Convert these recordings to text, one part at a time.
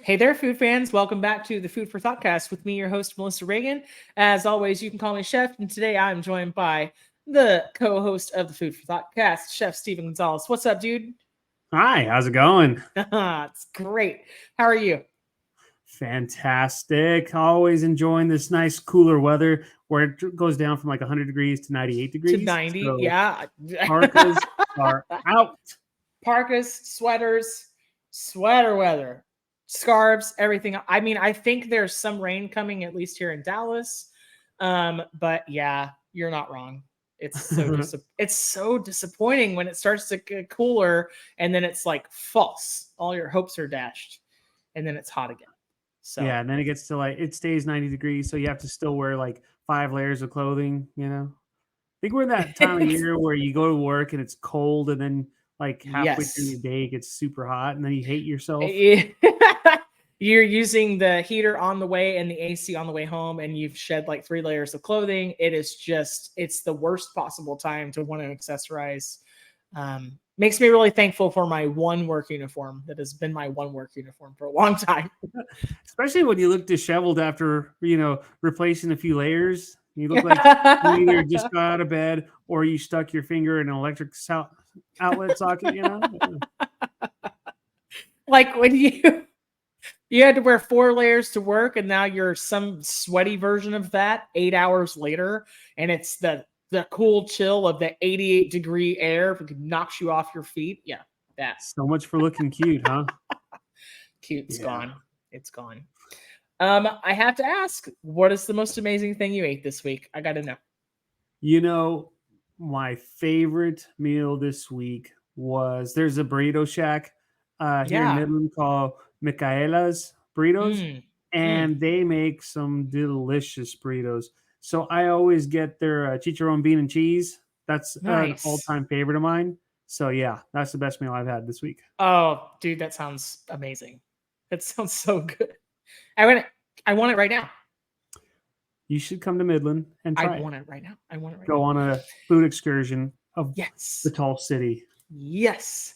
Hey there, food fans. Welcome back to the Food for ThoughtCast with me, your host, Melissa Reagan. As always, you can call me Chef, and today I'm joined by the co-host of the Food for ThoughtCast, Chef Steven Gonzalez. What's up, dude? Hi, how's it going? It's great. How are you? Fantastic. Always enjoying this nice cooler weather where it goes down from like 100 degrees to 98 To degrees. 90, So yeah. parkas are out. Parkas, sweaters, sweater weather, scarves, everything. I mean, I think there's some rain coming, at least here in Dallas. But yeah, you're not wrong. It's so disappointing when it starts to get cooler and then it's like false. All your hopes are dashed, and then it's hot again. So Yeah, and then it gets to like it stays 90 degrees, so you have to still wear like 5 layers of clothing. I think we're in that time of year where you go to work and it's cold and then like halfway through yes. your day it gets super hot and then you hate yourself. You're using the heater on the way and the AC on the way home, and you've shed like 3 layers of clothing. It's the worst possible time to want to accessorize. Makes me really thankful for my one work uniform that has been my one work uniform for a long time. Especially when you look disheveled after replacing a few layers. You look like you either just got out of bed or you stuck your finger in an electric outlet socket. Like when you had to wear 4 layers to work, and now you're some sweaty version of that 8 hours later, and it's the cool chill of the 88-degree air that knocks you off your feet. Yeah, that So much for looking cute, huh? cute's Yeah. gone. It's gone. I have to ask, what is the most amazing thing you ate this week? I gotta know. You know, my favorite meal this week was there's a burrito shack here in Yeah. Midland called Micaela's Burritos, Mm, mm, and they make some delicious burritos. So I always get their chicharron bean and cheese. That's an nice. all-time favorite of mine. So yeah, that's the best meal I've had this week. Oh, dude, that sounds amazing. That sounds so good. I want it. I want it right now. You should come to Midland and I try it. want it right now. I want it right Go now. on a food excursion of the Yes. tall city. Yes.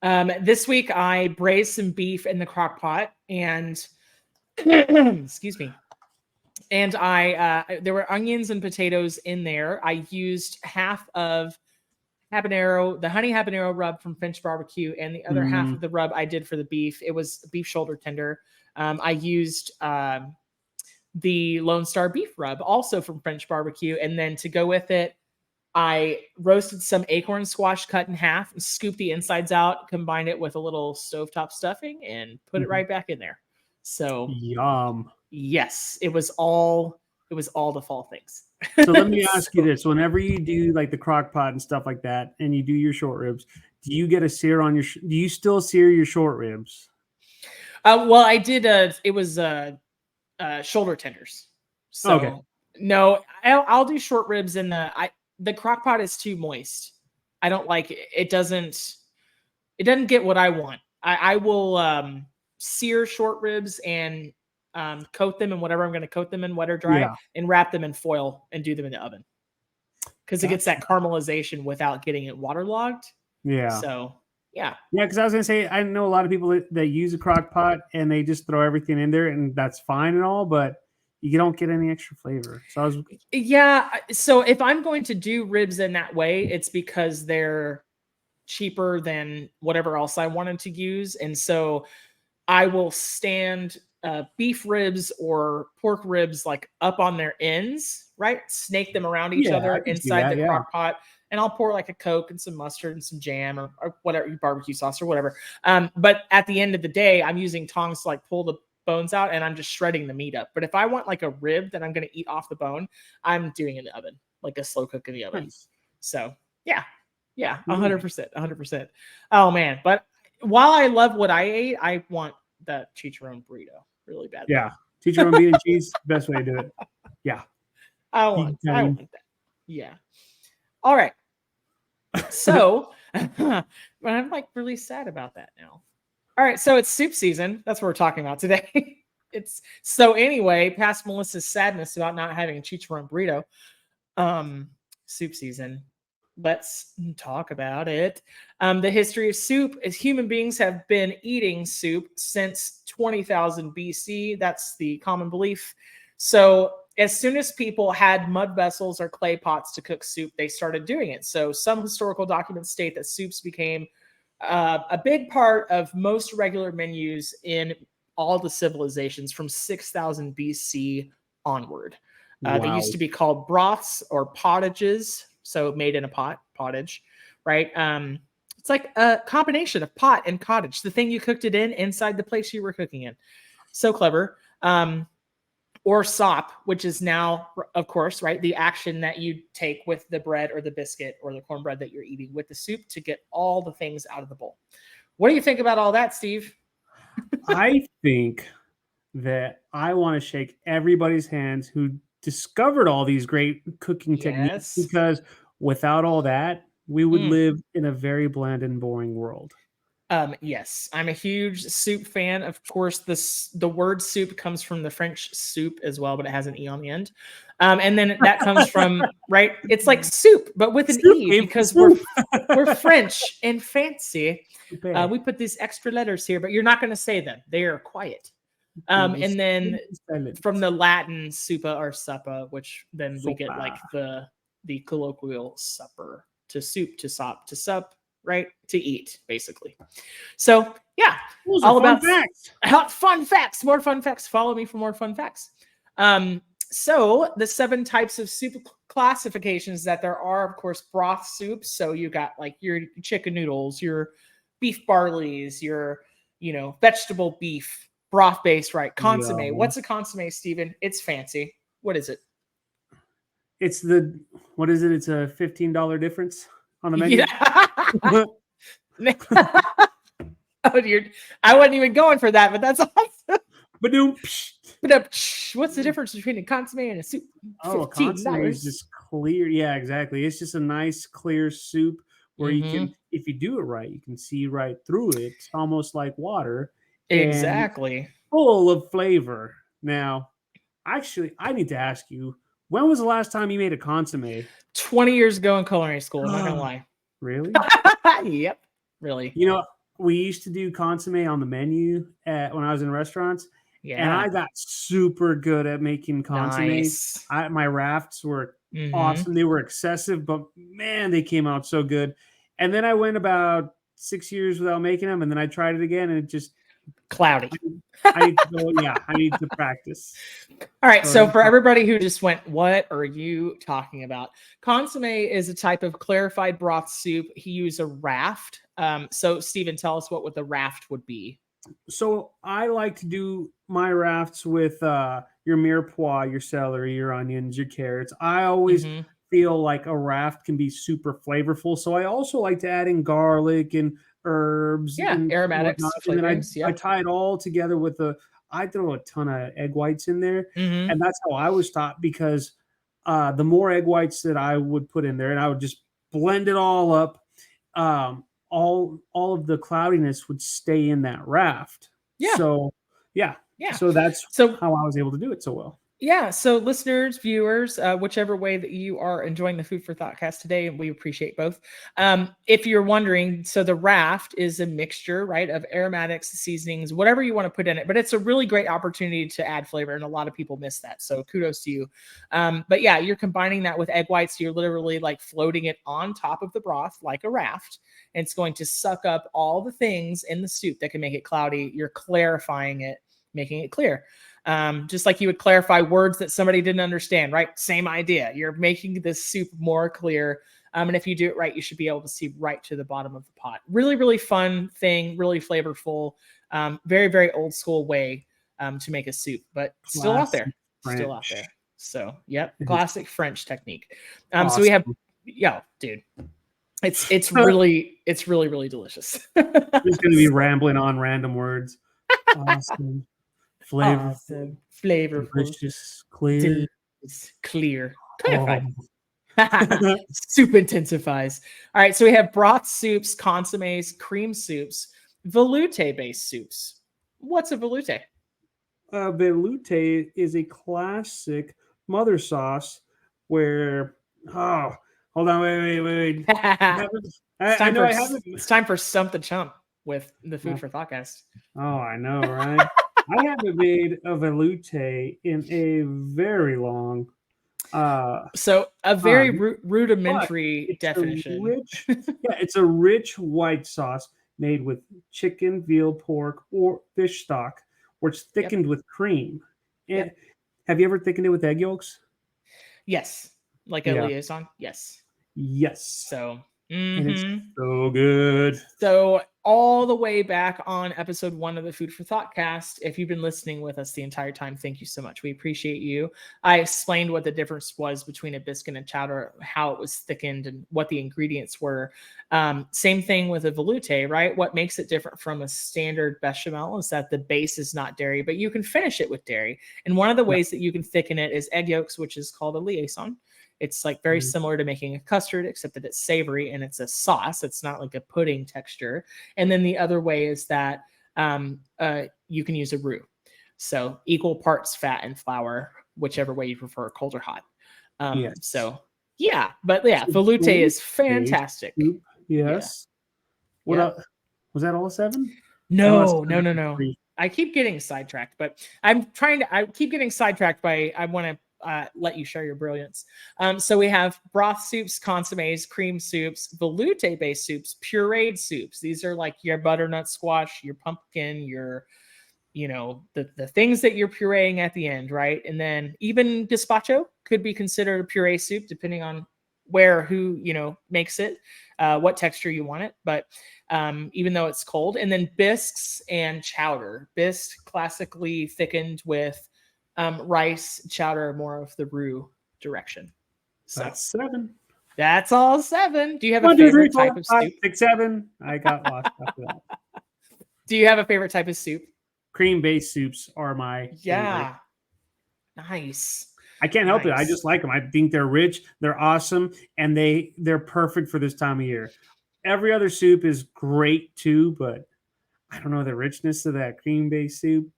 This week I braised some beef in the crock pot, and excuse me. And there were onions and potatoes in there. I used half of the honey habanero rub from Finch Barbecue, and the other half Mm, of the rub I did for the beef. It was beef shoulder tender. I used the Lone Star beef rub, also from French Barbecue, and then to go with it, I roasted some acorn squash cut in half, scooped the insides out, combined it with a little stovetop stuffing, and put it mhm. right back in there. So Yum. yes, it was all the fall things. So let me ask you So, this: whenever you do like the crock pot and stuff like that, and you do your short ribs, do you get a sear on your? Do you still sear your short ribs? well, I did. It was shoulder tenders. Okay, So no, I'll do short ribs in the crock pot is too moist. I don't like it. It doesn't get what I want. I will sear short ribs and coat them in whatever I'm going to coat them in, wet or dry, yeah, and wrap them in foil and do them in the oven because it gets gotcha. that caramelization without getting it waterlogged. Yeah, So yeah, yeah. Because I was gonna say I know a lot of people that use a crock pot and they just throw everything in there, and that's fine and all, but you don't get any extra flavor. So I was, yeah. So if I'm going to do ribs in that way, it's because they're cheaper than whatever else I wanted to use, and so I will stand beef ribs or pork ribs like up on their ends, right? Snake them around each yeah, other I can see inside the that. Yeah, crock pot. And I'll pour like a Coke and some mustard and some jam or whatever, barbecue sauce or whatever. But at the end of the day, I'm using tongs to like pull the bones out and I'm just shredding the meat up. But if I want like a rib that I'm going to eat off the bone, I'm doing it in the oven, like a slow cook in the oven. nice. So yeah, yeah, Yeah, 100%, 100%. Oh man, but while I love what I ate, I want that chicharron burrito really badly. yeah. Teach your own bean and cheese. Best way to do it. Yeah, I you want, I can. want that. Yeah. All right. So, but I'm like really sad about that now. All right. So it's soup season. That's what we're talking about today. It's so anyway, past Melissa's sadness about not having a chicharron burrito. Um, Soup season. Let's talk about it. The history of soup is human beings have been eating soup since 20,000 BC. That's the common belief. So, as soon as people had mud vessels or clay pots to cook soup, they started doing it. So, some historical documents state that soups became a big part of most regular menus in all the civilizations from 6,000 BC onward. They Wow. used to be called broths or pottages, so made in a pot, pottage, right? It's like a combination of pot and cottage, the thing you cooked it in inside the place you were cooking in. So clever. Or sop, which is now, of course, right, the action that you take with the bread or the biscuit or the cornbread that you're eating with the soup to get all the things out of the bowl. What do you think about all that, Steve? I think that I want to shake everybody's hands who discovered all these great cooking techniques, Yes. because without all that, we would Mm. live in a very bland and boring world. Yes, I'm a huge soup fan. Of course, the word soup comes from the French soup as well, but it has an e on the end. And then that comes from, right. It's like soup, but with an Soup e came from because soup. we're French and fancy. Soupe. We put these extra letters here, but you're not going to say them. They are quiet. And then Silent. from the Latin supa or suppa, which then we get Sopa. like the colloquial supper, to soup, to sop, to sup, right? To eat, basically. So yeah, Those all are fun about facts. fun facts. More fun facts. Follow me for more fun facts. So the 7 types of soup classifications that there are, of course, broth soups. So you got like your chicken noodles, your beef barleys, your vegetable beef broth based, right? Consomme. Yum. What's a consomme, Steven? It's fancy. What is it? It's what is it? It's a $15 difference on the menu. Yeah. Oh, I wasn't even going for that, but that's awesome. But What's the difference between a consomme and a soup? oh, a consomme is just clear. Yeah, exactly. It's just a nice clear soup where you can, if you do it right, you can see right through it. It's almost like water and Exactly. full of flavor. Now, actually, I need to ask you, when was the last time you made a consomme? 20 years ago in culinary school. I'm not gonna lie. Really? Yep. Really. You know, we used to do consomme on the menu when I was in restaurants. Yeah. And I got super good at making consomme. Nice. My rafts were awesome. They were excessive, but man, they came out so good. And then I went about 6 years without making them, and then I tried it again, and it just cloudy. I need to go. Yeah, I need to practice. All right. So for everybody who just went, what are you talking about? Consomme is a type of clarified broth soup. He used a raft. So Stephen, tell us what the raft would be. So I like to do my rafts with your mirepoix, your celery, your onions, your carrots. I always feel like a raft can be super flavorful. So I also like to add in garlic and herbs. Yeah, and aromatics, and then flavorings. I tie it all together with I throw a ton of egg whites in there. Mm-hmm. And that's how I was taught, because the more egg whites that I would put in there, and I would just blend it all up, all of the cloudiness would stay in that raft. Yeah. So yeah. So that's how I was able to do it so well. Yeah. So listeners, viewers, whichever way that you are enjoying the Food for ThoughtCast today, we appreciate both. If you're wondering, so the raft is a mixture, right, of aromatics, seasonings, whatever you want to put in it, but it's a really great opportunity to add flavor, and a lot of people miss that. So kudos to you. But yeah, you're combining that with egg whites. You're literally like floating it on top of the broth like a raft, and it's going to suck up all the things in the soup that can make it cloudy. You're clarifying it, making it clear. Just like you would clarify words that somebody didn't understand, right? Same idea. You're making this soup more clear. And if you do it right, you should be able to see right to the bottom of the pot. Really, really fun thing, really flavorful, very, very old school way to make a soup, but still out there. French. Still out there. So, yep, classic French technique. Awesome. So we have, dude. It's really, really delicious. Just going to be rambling on random words. Awesome. Flavorful, delicious, clear, clear, clarified. Soup intensifies. All right, so we have broth soups, consommes, cream soups, velouté-based soups. What's a velouté? Velouté is a classic mother sauce where Hold on, wait. I know I haven't. It's time for Stump the Chump with the Food for ThoughtCast. Oh, I know, right? I haven't made a veloute in a very long So a very time, but rudimentary it's a definition. rich, yeah, it's a rich white sauce made with chicken, veal, pork, or fish stock, or it's Yep. thickened with cream. And Yep. have you ever thickened it with egg yolks? Yes. Like a Yeah. liaison. Yes. Yes. So, And it's so good. So all the way back on episode 1 of the Food for ThoughtCast, if you've been listening with us the entire time, thank you so much. We appreciate you. I explained what the difference was between a biscuit and chowder, how it was thickened, and what the ingredients were. Same thing with a veloute, right? What makes it different from a standard bechamel is that the base is not dairy, but you can finish it with dairy. And one of the ways that you can thicken it is egg yolks, which is called a liaison. It's like very similar to making a custard, except that it's savory and it's a sauce. It's not like a pudding texture. And then the other way is that you can use a roux. So equal parts fat and flour, whichever way you prefer, cold or hot. Yes. So yeah, but yeah, veloute is fantastic. Soup, yes. What else? Was that all 7? No. I keep getting sidetracked, but I keep getting sidetracked by, I want to let you share your brilliance. So we have broth soups, consommes, cream soups, veloute-based soups, pureed soups. These are like your butternut squash, your pumpkin, your, the things that you're pureeing at the end, right? And then even gazpacho could be considered a puree soup, depending on who makes it, what texture you want it. But even though it's cold, and then bisques and chowder. Bisque classically thickened with rice, chowder, more of the roux direction. So that's 7. That's all 7. Do you have a favorite type of soup? 6, 7. I got lost after that. Do you have a favorite type of soup? Cream-based soups are my favorite. Nice. I can't help it. I just like them. I think they're rich, they're awesome, and they're perfect for this time of year. Every other soup is great too, but I don't know, the richness of that cream-based soup.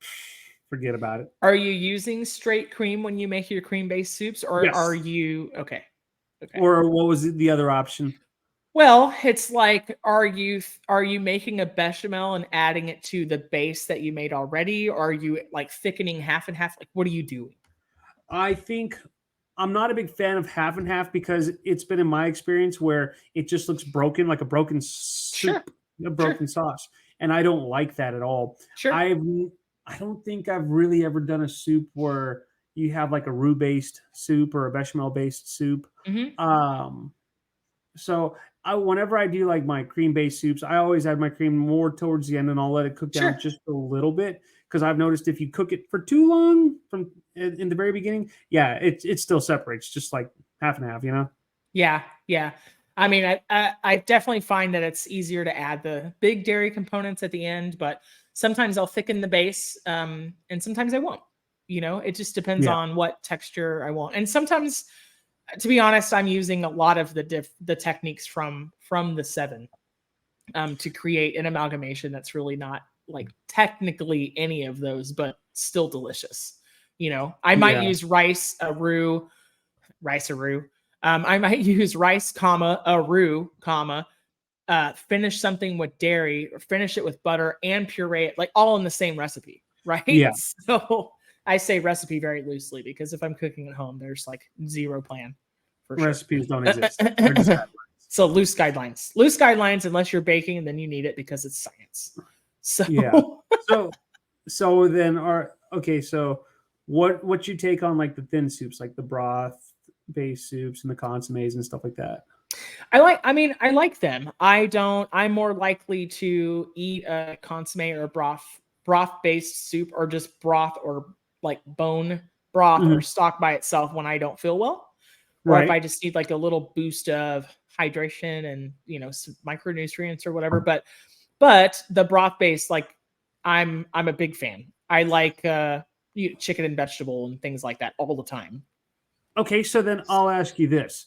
Forget about it. Are you using straight cream when you make your cream-based soups, or are you okay? Or what was the other option? Well, it's like, are you making a bechamel and adding it to the base that you made already, or are you like thickening half and half? Like, what are you doing? I think I'm not a big fan of half and half because it's been in my experience where it just looks broken, like a broken soup, a broken sauce, and I don't like that at all. I don't think I've really ever done a soup where you have like a roux-based soup or a bechamel-based soup. So whenever I do like my cream-based soups, I always add my cream more towards the end, and I'll let it cook down just a little bit, because I've noticed if you cook it for too long in the very beginning, it still separates, just like half and half, Yeah. I mean, I definitely find that it's easier to add the big dairy components at the end, but sometimes I'll thicken the base, and sometimes I won't. It just depends on what texture I want. And sometimes, to be honest, I'm using a lot of the techniques from the 7 to create an amalgamation that's really not like technically any of those, but still delicious. I might use rice or roux. I might use rice, a roux, finish something with dairy, or finish it with butter and puree it, like all in the same recipe, right? Yeah. So I say recipe very loosely, because if I'm cooking at home, there's like zero plan. Recipes don't exist. They're just guidelines. So loose guidelines, unless you're baking, and then you need it because it's science. So yeah. So then so what you take on like the thin soups, like the broth based soups and the consommes and stuff like that? I like them. I'm more likely to eat a consomme or broth based soup, or just broth, or like bone broth or stock by itself when I don't feel well, or if I just need like a little boost of hydration and some micronutrients or whatever. But the broth based, like I'm a big fan. I like chicken and vegetable and things like that all the time. Okay, so then I'll ask you this.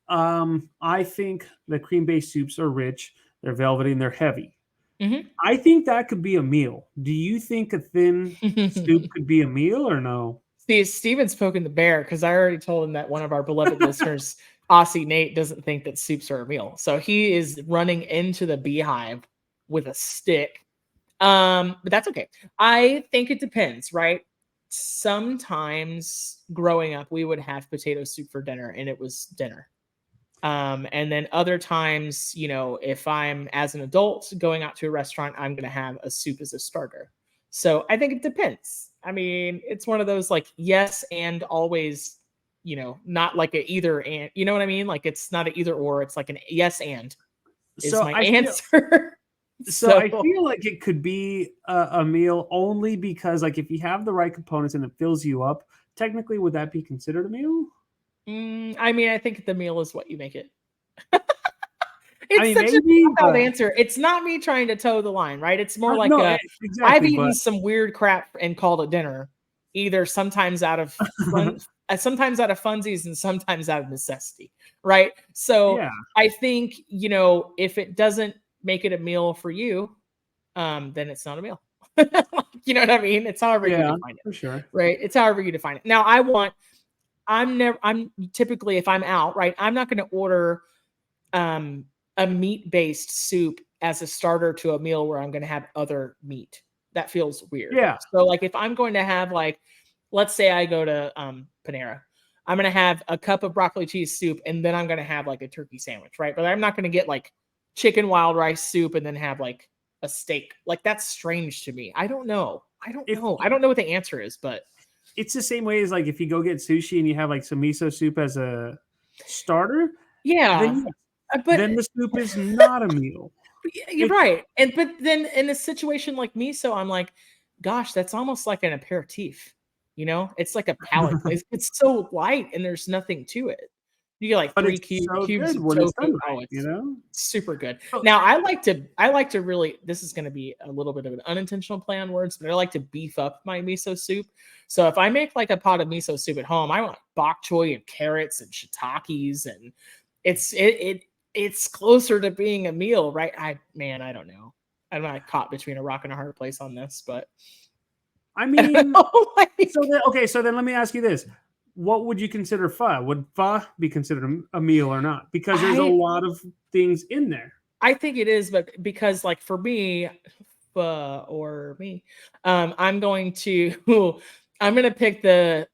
I think the cream-based soups are rich, they're velvety, and they're heavy. I think that could be a meal. Do you think a thin soup could be a meal or no? See, Steven's poking the bear, because I already told him that one of our beloved listeners Aussie Nate doesn't think that soups are a meal. So he is running into the beehive with a stick. But that's okay. I think it depends, right? Sometimes growing up, we would have potato soup for dinner and it was dinner. And then other times, if I'm as an adult going out to a restaurant, I'm going to have a soup as a starter. So I think it depends. I mean, it's one of those like yes and always, not like a either and, you know what I mean? Like it's not an either or, it's like an yes and is So my I feel answer. so I So feel like it could be a meal only because like if you have the right components and it fills you up, technically would that be considered a meal? I mean, I think the meal is what you make it. I It's mean, such a maybe, cop-out but answer. It's not me trying to toe the line, right? It's more like no, I've exactly. eaten But some weird crap and called it dinner, either sometimes out of sometimes out of funsies and sometimes out of necessity, right? So yeah, I think if it doesn't make it a meal for you, then it's not a meal. You know what I mean? It's however you yeah, define it, for sure. right? It's however you define it. Now, I'm typically if I'm out, right, I'm not going to order um, a meat-based soup as a starter to a meal where I'm going to have other meat. That feels weird. Yeah, So like if I'm going to have like, let's say I go to Panera, I'm going to have a cup of broccoli cheese soup and then I'm going to have like a turkey sandwich, right? But I'm not going to get like chicken wild rice soup and then have like a steak. Like that's strange to me. I don't know. I don't if know. I don't know what the answer is, but it's the same way as like if you go get sushi and you have like some miso soup as a starter, then yeah. yes, But then the soup is not a meal. You're It right. But then in a situation like miso, I'm like, gosh, that's almost like an aperitif. It's like a palate cleanse. It's so light and there's nothing to it. You get like but three it's so cubes good of when it's tofu. done Oh, right, you it's know? super good. So Now I like to really, this is going to be a little bit of an unintentional play on words, but I like to beef up my miso soup. So if I make like a pot of miso soup at home, I want bok choy and carrots and shiitakes and it's closer to being a meal, right? I don't know. I'm not caught between a rock and a hard place on this, but I I don't mean, know. so then okay, so then let me ask you this. What would you consider pho? Would pho be considered a meal or not? Because there's a I lot of things in there. I think it is, but because like for me, or me, I'm going to I'm gonna pick the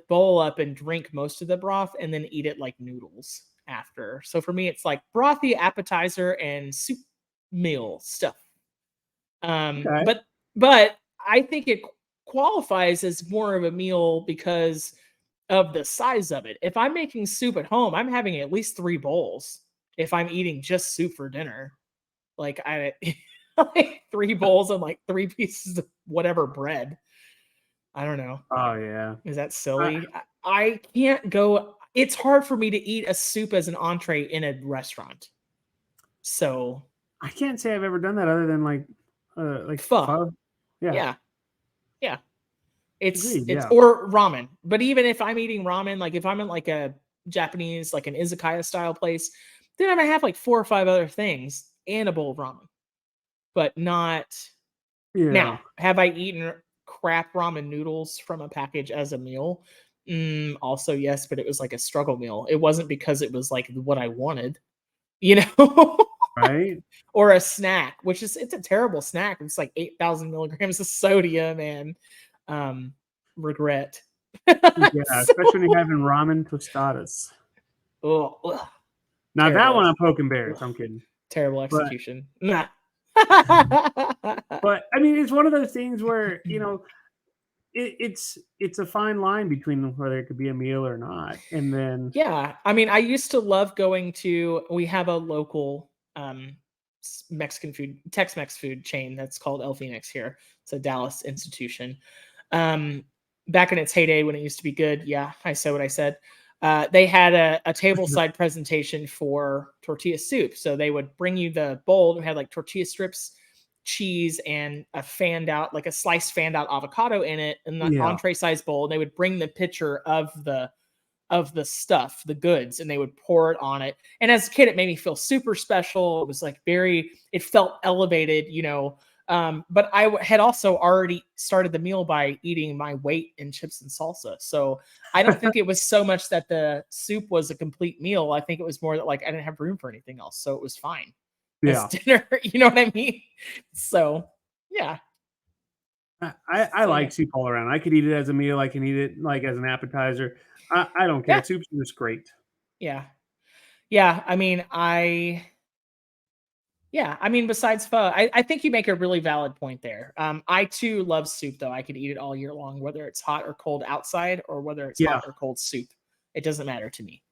bowl up and drink most of the broth and then eat it like noodles after. So for me, it's like brothy appetizer and soup meal stuff. Okay. But I think it qualifies as more of a meal because of the size of it. If I'm making soup at home, I'm having at least 3 bowls if I'm eating just soup for dinner. Like I like 3 bowls and like 3 pieces of whatever bread. I don't know. Oh yeah. Is that I, silly? I can't go it's hard for me to eat a soup as an entree in a restaurant. So, I can't say I've ever done that other than like pho. pho. Yeah. Yeah. Yeah. It's Agreed. it's Yeah. or ramen. But even if I'm eating ramen, like if I'm in like a Japanese, like an izakaya style place, then I'm gonna have like 4 or 5 other things and a bowl of ramen. But not Yeah. now. Have I eaten crap ramen noodles from a package as a meal? Also yes, but it was like a struggle meal. It wasn't because it was like what I wanted, you know, Right. or a snack, which is it's a terrible snack. It's like 8,000 milligrams of sodium and um, regret. Yeah. So, Especially when you're having ramen tostadas. ugh, Now that terrible, one I'm poking bears. ugh, I'm kidding. terrible But execution. Nah. but I mean, it's one of those things where it's a fine line between whether it could be a meal or not. And then Yeah, I mean, I used to love going to. We have a local Mexican food, Tex-Mex food chain that's called El Phoenix here. It's a Dallas institution. Um, Back in its heyday when it used to be good, yeah, I said what I said. They had a tableside presentation for tortilla soup. So they would bring you the bowl. It had like tortilla strips, cheese, and a fanned out, like a sliced fanned out avocado in it, and the yeah, entree size bowl. And they would bring the pitcher of the stuff, the goods, and they would pour it on it. And as a kid, it made me feel super special. It was like it felt elevated, But had also already started the meal by eating my weight in chips and salsa. So I don't think it was so much that the soup was a complete meal. I think it was more that like I didn't have room for anything else. So it was fine as Yeah. dinner. You know what I mean? So yeah. I So yeah. like soup all around. I could eat it as a meal. I can eat it like as an appetizer. I don't care. Yeah. Soup's just great. Yeah. Yeah. I mean, besides pho, I think you make a really valid point there. I too love soup, though. I could eat it all year long, whether it's hot or cold outside or whether it's Yeah. hot or cold soup. It doesn't matter to me.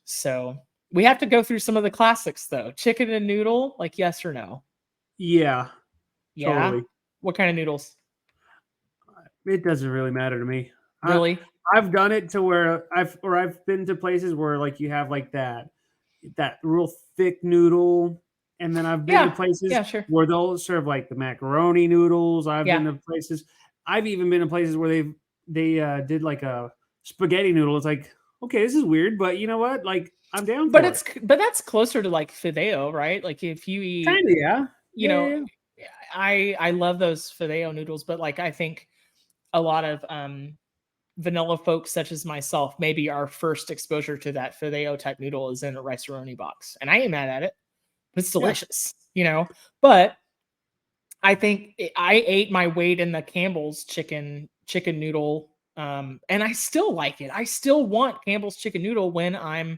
So we have to go through some of the classics, though. Chicken and noodle, like yes or no? Yeah. Yeah. Totally. What kind of noodles? It doesn't really matter to me. I Really? I've done it to where I've been to places where like you have like that real thick noodle, and then I've been to Yeah. places Yeah, sure. where they'll serve like the macaroni noodles. Yeah. I've even been to places where they did like a spaghetti noodle. It's like, okay, this is weird, but you know what? Like, I'm down for it. But that's closer to like fideo, right? Like if you eat, Kind of, yeah. you Yeah, know, yeah. I love those fideo noodles, but like I think a lot of vanilla folks such as myself, maybe our first exposure to that fideo type noodle is in a rice-a-roni box. And I ain't mad at it. It's Yeah. delicious, you know. But I think I ate my weight in the Campbell's chicken noodle. And I still like it. I still want Campbell's chicken noodle when I'm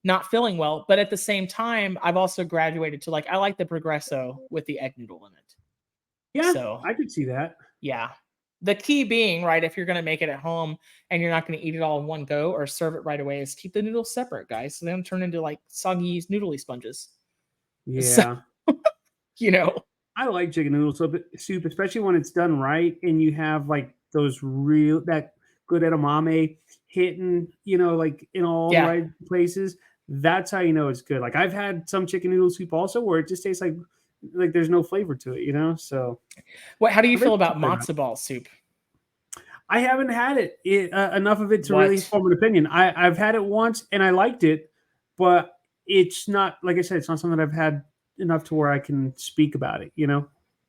not feeling well. But at the same time, I've also graduated to like I like the Progresso with the egg noodle in it. Yeah, So I could see that. yeah. The key being, right, if you're going to make it at home and you're not going to eat it all in one go or serve it right away, is keep the noodles separate, guys. So they don't turn into like soggy, noodly sponges. So, Yeah. you know, I like chicken noodle soup, especially when it's done right and you have like those real that good edamame hitting, like in all the yeah. right places. That's how you know it's good. Like I've had some chicken noodle soup also where it just tastes like there's no flavor to it. So How do you I bet feel you should about try that. matzo ball soup? I haven't had enough of it to really What? form an opinion. I've had it once and I liked it, but it's not, like I said, it's not something that I've had enough to where I can speak about it.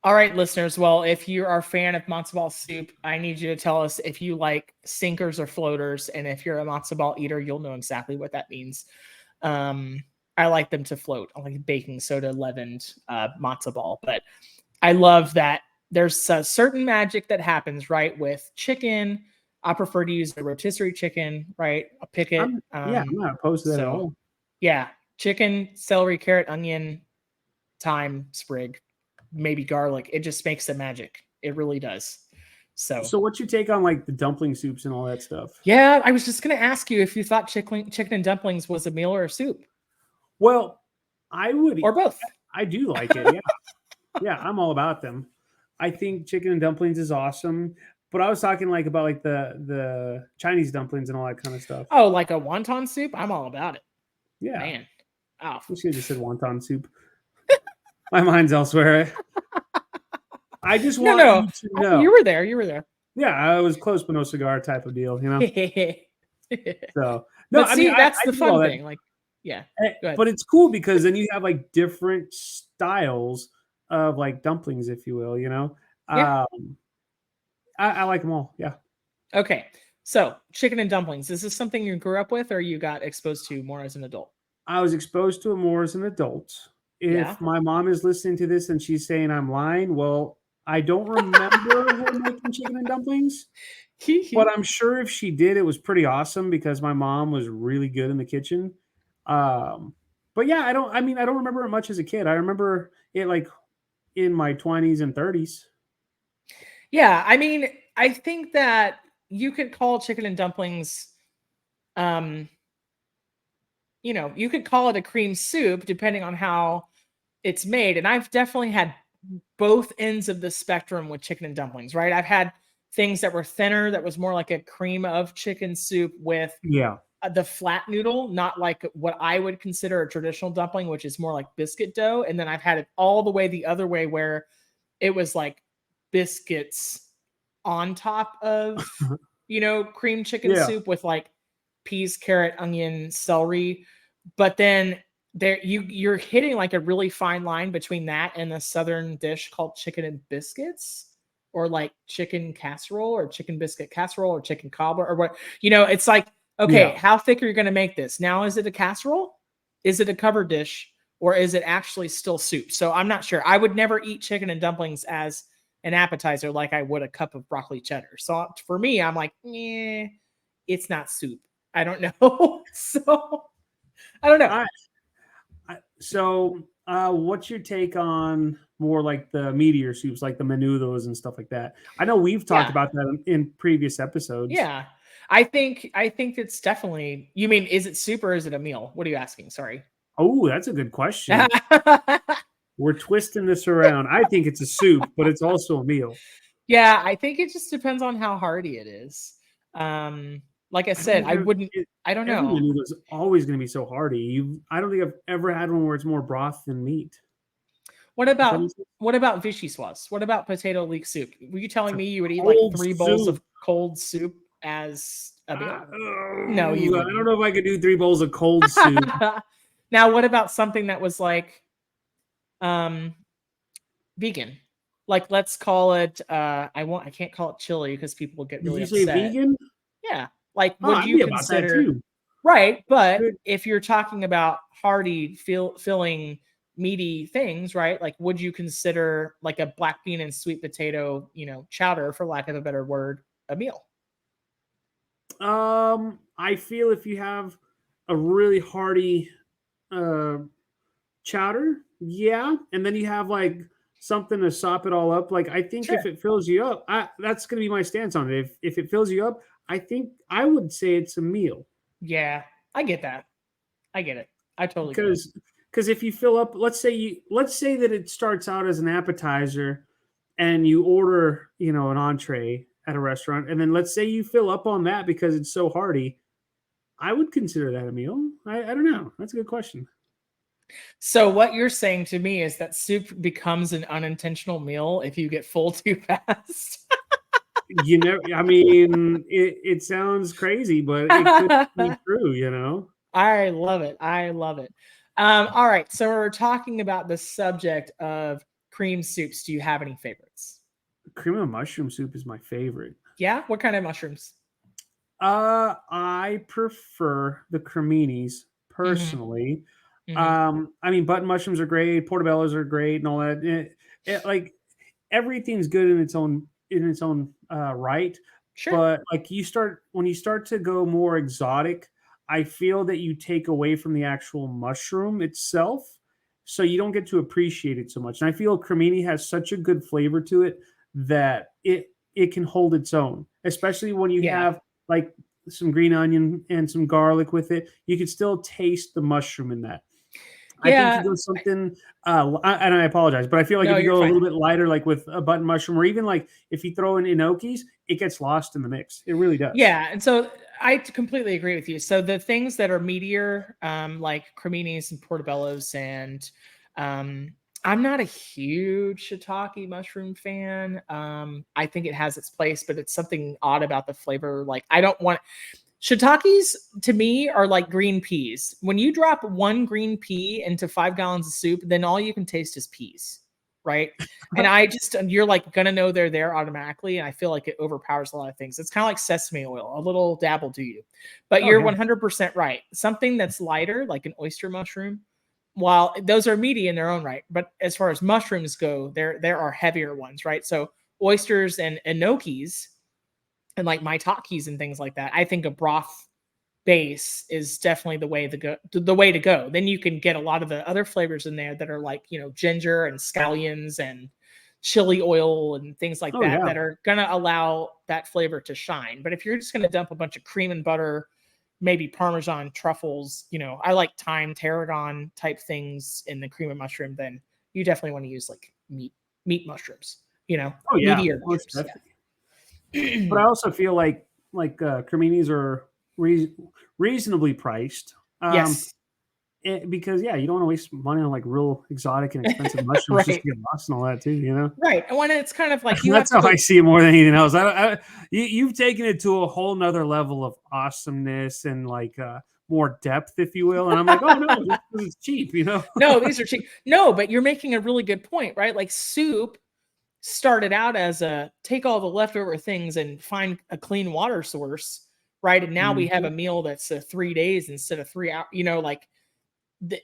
All right, listeners. Well, if you are a fan of matzo ball soup, I need you to tell us if you like sinkers or floaters. And if you're a matzo ball eater, you'll know exactly what that means. I like them to float. I like baking soda leavened matzo ball. But I love that there's a certain magic that happens, right, with chicken. I prefer to use the rotisserie chicken, right? A picket. I'm not opposed to that at So, all. yeah, chicken, celery, carrot, onion, thyme, sprig, maybe garlic. It just makes the magic. It really does. So, So what's your take on like the dumpling soups and all that stuff? yeah, I was just going to ask you if you thought chicken and dumplings was a meal or a soup Well, I would or both. I do like it. Yeah. Yeah, I'm all about them. I think chicken and dumplings is awesome, but I was talking like about like the Chinese dumplings and all that kind of stuff. Oh, like a wonton soup? I'm all about it. Yeah. Man. Oh, We should have just said wonton soup. My mind's elsewhere. I just want no. you to know. You were there. You were there. Yeah, I was close but no cigar type of deal. So no, But I see, mean that's I the do all fun that. thing. Like, yeah. Go ahead. But it's cool because then you have like different styles of like dumplings, if you will. Yeah. I like them all. Yeah. Okay. So, chicken and dumplings. Is this something you grew up with or you got exposed to more as an adult? I was exposed to it more as an adult. Yeah. If my mom is listening to this and she's saying I'm lying, well, I don't remember her making chicken and dumplings, but I'm sure if she did, it was pretty awesome because my mom was really good in the kitchen. But yeah, I don't remember it much as a kid. I remember it like in my 20s and 30s. Yeah. I mean, I think that you could call chicken and dumplings, um, you could call it a cream soup depending on how it's made. And I've definitely had both ends of the spectrum with chicken and dumplings, right? I've had things that were thinner, that was more like a cream of chicken soup with Yeah. the flat noodle, not like what I would consider a traditional dumpling, which is more like biscuit dough. And then I've had it all the way the other way where it was like biscuits on top of, cream chicken Yeah. soup with like peas, carrot, onion, celery. But then you're hitting like a really fine line between that and the southern dish called chicken and biscuits, or like chicken casserole or chicken biscuit casserole or chicken cobbler or what. It's like, okay, Yeah. how thick are you going to make this? Now, is it a casserole? Is it a covered dish? Or is it actually still soup? So I'm not sure. I would never eat chicken and dumplings as an appetizer like I would a cup of broccoli cheddar. So for me, I'm like, it's not soup. I don't know. So I don't know. So, what's your take on more like the meatier soups, like the menudos and stuff like that? I know we've talked Yeah. about that in previous episodes. Yeah. I think it's definitely. You mean, is it soup or is it a meal? What are you asking? Sorry. Oh, that's a good question. We're twisting this around. I think it's a soup, but it's also a meal. Yeah, I think it just depends on how hearty it is. Like I said, I wouldn't. I don't Every know. menudo is always going to be so hearty. I don't think I've ever had one where it's more broth than meat. What Does that about make sense? what about vichyssoise? What about potato leek soup? Were you telling me you would eat like Cold 3 bowls soup. of cold soup as a meal? No, I you don't wouldn't. know if I could do 3 bowls of cold soup. Now, what about something that was like um vegan? Like, let's call it I can't call it chili because people will get Did really you say upset. vegan? Yeah. Like, Oh, would I'd you be about that consider too. right, but Good. if you're talking about hearty, filling, meaty things, right? Like, would you consider like a black bean and sweet potato, chowder, for lack of a better word, a meal? I feel if you have a really hearty uh chowder, yeah, and then you have like something to sop it all up. Like I think if Sure. it fills you up, that's gonna be my stance on it. If it fills you up, I think I would say it's a meal. Yeah, I get that. I get it. I totally get it. Because if you fill up, let's say that it starts out as an appetizer, and you order an entree at a restaurant, and then let's say you fill up on that because it's so hearty. I would consider that a meal. I don't know. That's a good question. So what you're saying to me is that soup becomes an unintentional meal if you get full too fast. I mean, it sounds crazy, but it could be true. I love it. I love it. All right. So we're talking about the subject of cream soups. Do you have any favorites? Cream of mushroom soup is my favorite. Yeah. What kind of mushrooms? I prefer the creminis Mm-hmm. personally. Mm-hmm. I mean, button mushrooms are great, portobellos are great, and all that. Like everything's good in its own right. Sure. But like when you start to go more exotic, I feel that you take away from the actual mushroom itself, so you don't get to appreciate it so much. And I feel cremini has such a good flavor to it that it can hold its own, especially when you Yeah. have like some green onion and some garlic with it. You can still taste the mushroom in that. I think you Yeah. go something, and I apologize, but I feel like No, if you you're go a fine. little bit lighter, like with a button mushroom, or even like if you throw in gnocchis, it gets lost in the mix. It really does. Yeah, and so I completely agree with you. So the things that are meatier, like creminis and portobellos, and um, I'm not a huge shiitake mushroom fan. I think it has its place, but it's something odd about the flavor. Like, I don't want shiitakes, to me, are like green peas. When you drop one green pea into 5 gallons of soup, then all you can taste is peas, right? And you're like gonna know they're there automatically. And I feel like it overpowers a lot of things. It's kind of like sesame oil, a little dabble to you. But Oh you're yeah. 100% right. Something that's lighter, like an oyster mushroom, while those are meaty in their own right, but as far as mushrooms go, there are heavier ones, right? So oysters and gnocchis and like maitakes and things like that, I think a broth base is definitely the way to go. Then you can get a lot of the other flavors in there that are like, ginger and scallions and chili oil and things like Oh that yeah. that are going to allow that flavor to shine. But if you're just going to dump a bunch of cream and butter, maybe parmesan, truffles, I like thyme, tarragon type things in the cream and mushroom, then you definitely want to use like meat mushrooms, Oh yeah. meatier Most mushrooms. definitely. Yeah. But I also feel like creminis are reasonably priced. Yes. Because yeah, you don't want to waste money on like real exotic and expensive mushrooms just Right. to get lost and all that too. Right. And when it's kind of like you have That's to how I go. see it more than anything else. You've taken it to a whole nother level of awesomeness and like more depth, if you will. And I'm like, oh no, this is cheap, you know? No, these are cheap. No, but you're making a really good point, right? Like soup started out as a take all the leftover things and find a clean water source, right? And now we have a Mhm. meal that's 3 days instead of 3 hours. Like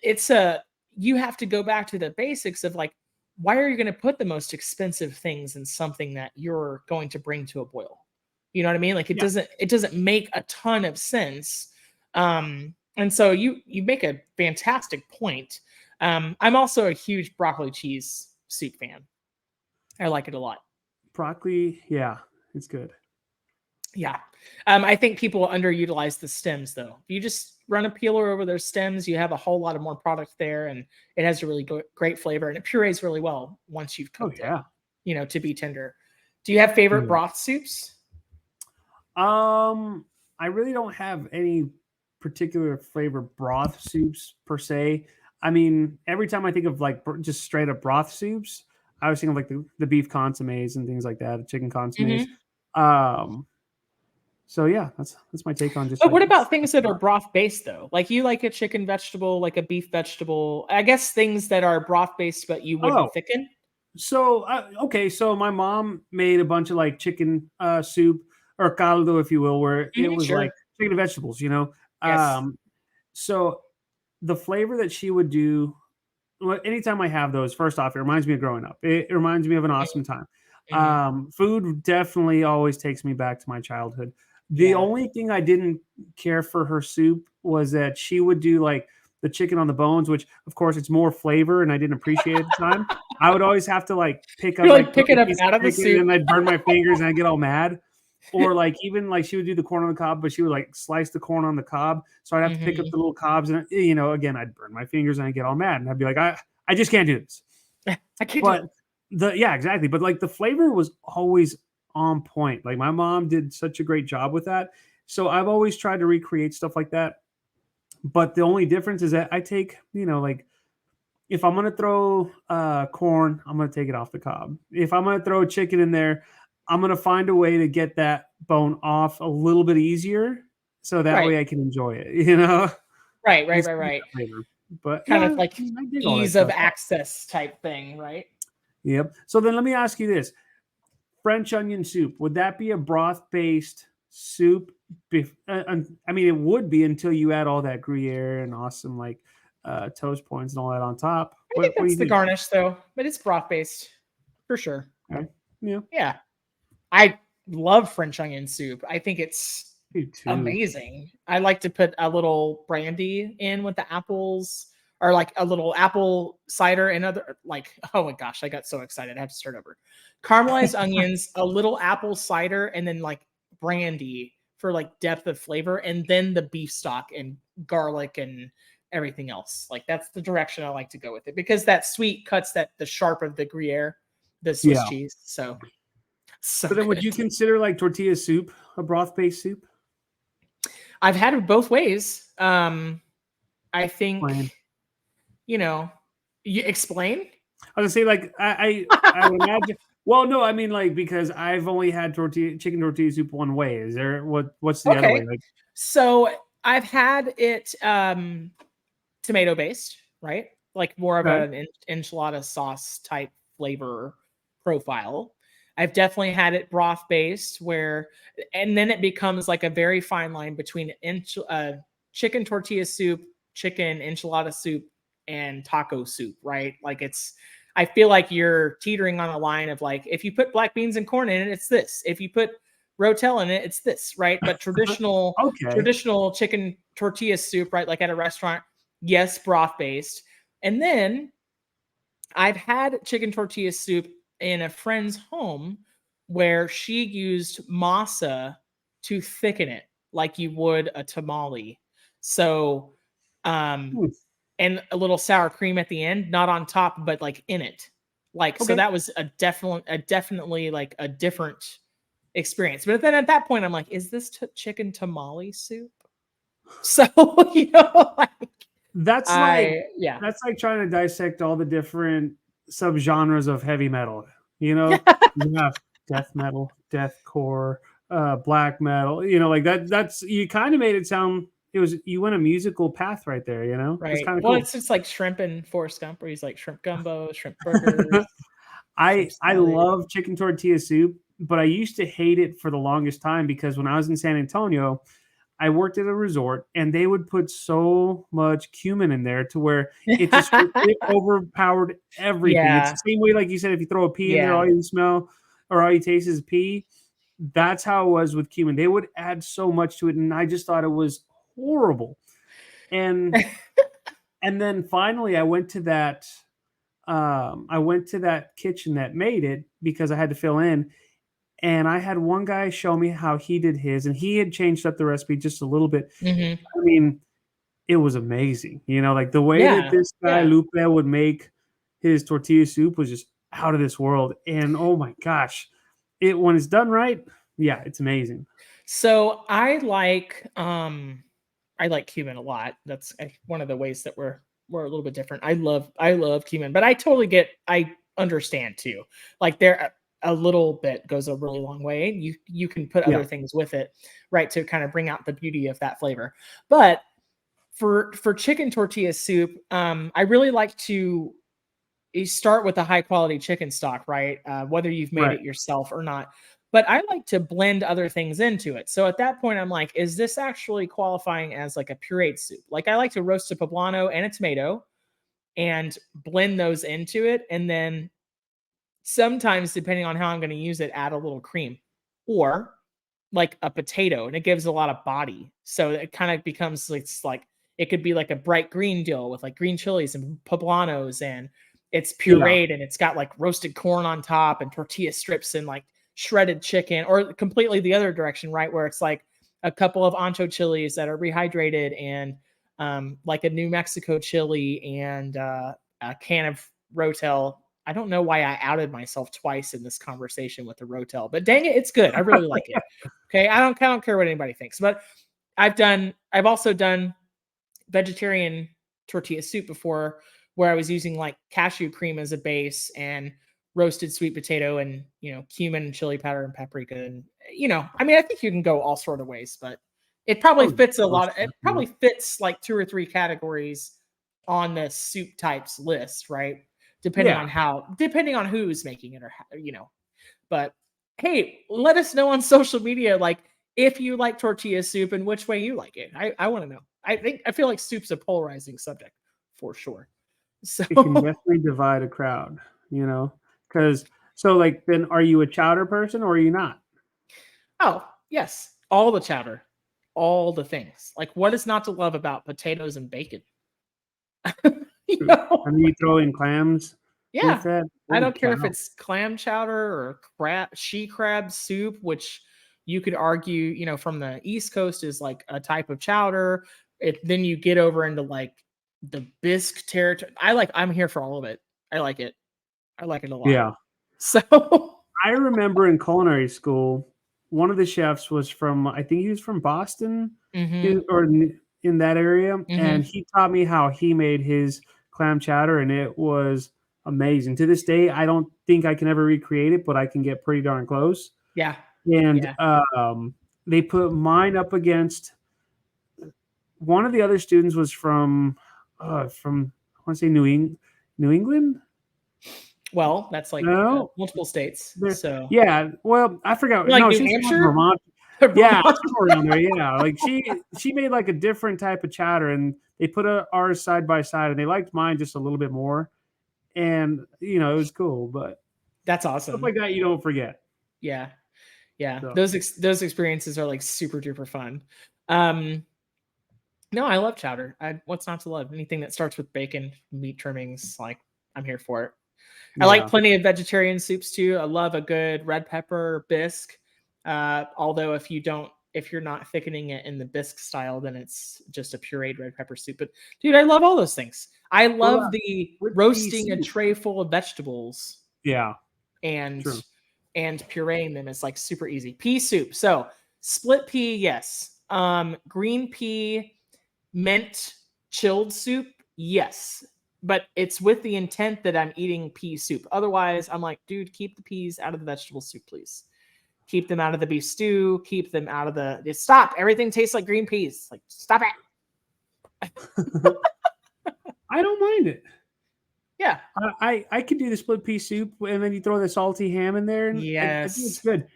it's a you have to go back to the basics of like why are you going to put the most expensive things in something that you're going to bring to a boil? You know what I mean? Like Yeah. it doesn't make a ton of sense. And so you make a fantastic point. I'm also a huge broccoli cheese soup fan. I like it a lot. Broccoli, yeah, it's good. Yeah. I think people underutilize the stems though. If you just run a peeler over those stems, you have a whole lot of more product there and it has a really great flavor and it purees really well once you've Oh cooked it, yeah. to be tender. Do you have favorite Yeah. broth soups? I really don't have any particular flavor broth soups per se. I mean, every time I think of like just straight up broth soups, I was thinking of like the beef consommes and things like that, the chicken consommes. Mhm. Um, so yeah, that's my take on just But like what about things that are broth based though? Like you like a chicken vegetable, like a beef vegetable. I guess things that are broth based, but you wouldn't oh, thicken. so okay, so my mom made a bunch of like chicken soup or caldo, if you will, where it Mhm, was like sure. chicken and vegetables, you know. Yes. So the flavor that she would do, well, anytime I have those, first off, it reminds me of growing up. It reminds me of an Mhm, awesome time. mhm. Food definitely always takes me back to my childhood. The Yeah. only thing I didn't care for her soup was that she would do like the chicken on the bones, which of course it's more flavor, and I didn't appreciate at the time. I would always have to like pick up You're like like pick it a up piece out of of the chicken, and soup. then I'd burn my fingers and I'd get all mad. Or like even like she would do the corn on the cob, but she would like slice the corn on the cob. So I'd have to pick up Mhm. the little cobs, and again, I'd burn my fingers and I'd get all mad, and I'd be like, I just can't do this. I can't do But it. yeah, exactly. But like the flavor was always on point. Like my mom did such a great job with that. So I've always tried to recreate stuff like that. But the only difference is that I take, like if I'm gonna throw corn, I'm gonna take it off the cob. If I'm gonna throw chicken in there, I'm gonna find a way to get that bone off a little bit easier, so that Right. way I can enjoy it. Right, right, Just right, to get right. that flavor. But Kind yeah, of I like mean, I dig all that ease of stuff. access type thing, right? Yep. So then let me ask you this: French onion soup, would that be a broth-based soup? I mean, it would be until you add all that Gruyere and awesome like toast points and all that on top. I think What do that's you the think? garnish though, but it's broth based for sure. Okay. Yeah, Yeah. I love French onion soup. I think it's me too. amazing. I like to put a little brandy in with the apples or like a little apple cider and other like oh my gosh, I got so excited. I have to start over. Caramelized onions, a little apple cider and then like brandy for like depth of flavor and then the beef stock and garlic and everything else. Like that's the direction I like to go with it because that sweet cuts the sharp of the Gruyere, the Swiss Yeah. cheese. So So then, would good. you consider like tortilla soup a broth-based soup? I've had it both ways. I think, Plain. you know, you explain. I was gonna say like I would imagine. Well, no, I mean like because I've only had chicken tortilla soup one way. Is there what's the other way? Okay. Like So I've had it tomato based, right? Like more of okay, an enchilada sauce type flavor profile. I've definitely had it broth based where, and then it becomes like a very fine line between chicken tortilla soup, chicken enchilada soup, and taco soup, right? Like I feel like you're teetering on a line of like, if you put black beans and corn in it, it's this. If you put rotel in it, it's this, right? But okay, traditional chicken tortilla soup, right? Like at a restaurant, yes, broth based. And then I've had chicken tortilla soup in a friend's home where she used masa to thicken it like you would a tamale. So, um, Hmm, and a little sour cream at the end, not on top, but like in it. Like, so okay. that was definitely like a different experience. But then at that point, I'm like, is this chicken tamale soup? So, like That's like I, yeah. that's like trying to dissect all the different subgenres of heavy metal. You have death metal, deathcore, black metal. Like that. That's you kind of made it sound you went a musical path right there, you know? It was Right. kind of Well, cool. it's just like shrimp and Forrest Gump, where he's like shrimp gumbo, shrimp burgers, shrimp I salad. love chicken tortilla soup, but I used to hate it for the longest time because when I was in San Antonio, I worked at a resort and they would put so much cumin in there to where it overpowered everything. It's Yeah. the same way, like you said, if you throw a pea in there, Yeah. all you smell or all you taste is pea. That's how it was with cumin. They would add so much to it, and I just thought it was horrible. And then finally I went to that kitchen that made it because I had to fill in, and I had one guy show me how he did his, and he had changed up the recipe just a little bit. Hmm. I mean, it was amazing. You know, like the way that Yeah. this guy Yeah. Lupe would make his tortilla soup was just out of this world. And oh my gosh, it when it's done right, yeah, it's amazing. So I like cumin a lot. That's one of the ways that we're a little bit different. I love cumin, but I understand too. Like there a little bit goes a really long way. You can put Yeah, other things with it, right, to kind of bring out the beauty of that flavor. But for chicken tortilla soup, I really like to you start with a high quality chicken stock, right? Whether you've made right. it yourself or not. But I like to blend other things into it. So at that point, I'm like, is this actually qualifying as like a pureed soup? Like I like to roast a poblano and a tomato and blend those into it. And then sometimes, depending on how I'm going to use it, add a little cream or like a potato, and it gives a lot of body. So it kind of becomes it's like it could be like a bright green deal with like green chilies and poblanos, and it's Yeah, pureed and it's got like roasted corn on top and tortilla strips and like shredded chicken, or completely the other direction, right? Where it's like a couple of ancho chilies that are rehydrated and like a New Mexico chili and a can of Rotel. I don't know why I outed myself twice in this conversation with the Rotel, but dang it, it's good. I really like it. Okay, I don't care what anybody thinks, but I've also done vegetarian tortilla soup before, where I was using like cashew cream as a base and roasted sweet potato and cumin and chili powder and paprika, and I mean I think you can go all sort of ways, but it probably oh, fits a most lot. It definitely. probably fits like two or three categories on the soup types list, right? Yeah, Depending on who's making it, or but hey, let us know on social media, like if you like tortilla soup and which way you like it. I want to know. I feel like soup's a polarizing subject for sure. So, it can definitely divide a crowd. You know, because so like then are you a chowder person or are you not? oh yes, all the chowder, all the things. Like what is not to love about potatoes and bacon? you True. know, And you throw in clams with yeah. that. I Holy don't care if cow! it's clam chowder or she crab soup, which you could argue, from the East Coast is like a type of chowder. Then you get over into like the bisque territory. I'm here for all of it. I like it. I like it a lot. Yeah. So, I remember in culinary school, one of the chefs was from, I think he was from Boston hmm in that area, and hmm he taught me how he made his clam chowder, and it was amazing. To this day, I don't think I can ever recreate it, but I can get pretty darn close. yeah, And yeah. they put mine up against one of the other students was from I want to say New England. Well, that's like No, multiple states. there So, yeah, well, I forgot. you like No, New she's from, like, Hampshire Vermont. or Yeah, Vermont? somewhere around there, yeah, like, she made, like, a different type of chowder, and they put, ours side by side, and they liked mine just a little bit more, and, it was cool, but That's stuff awesome. like that you don't forget, Yeah, yeah. so Those experiences are like super duper fun. Um, No, I love chowder. What's not to love? Anything that starts with bacon, meat trimmings, like I'm here for it. I like yeah. plenty of vegetarian soups too. I love a good red pepper bisque. Although if you're not thickening it in the bisque style, then it's just a pureed red pepper soup. But dude, I love all those things. I What love about the with pea roasting a soup? tray full of vegetables Yeah, and true. pureeing them is like super easy. Pea soup. So split pea, yes. Green pea mint chilled soup, yes. But it's with the intent that I'm eating pea soup. Otherwise, I'm like, dude, keep the peas out of the vegetable soup, please. Keep them out of the beef stew. Keep them out of the. Stop. Everything tastes like green peas. Like, stop it. I don't mind it. Yeah. I could do the split pea soup, and then you throw the salty ham in there, and I think it's Yes. good.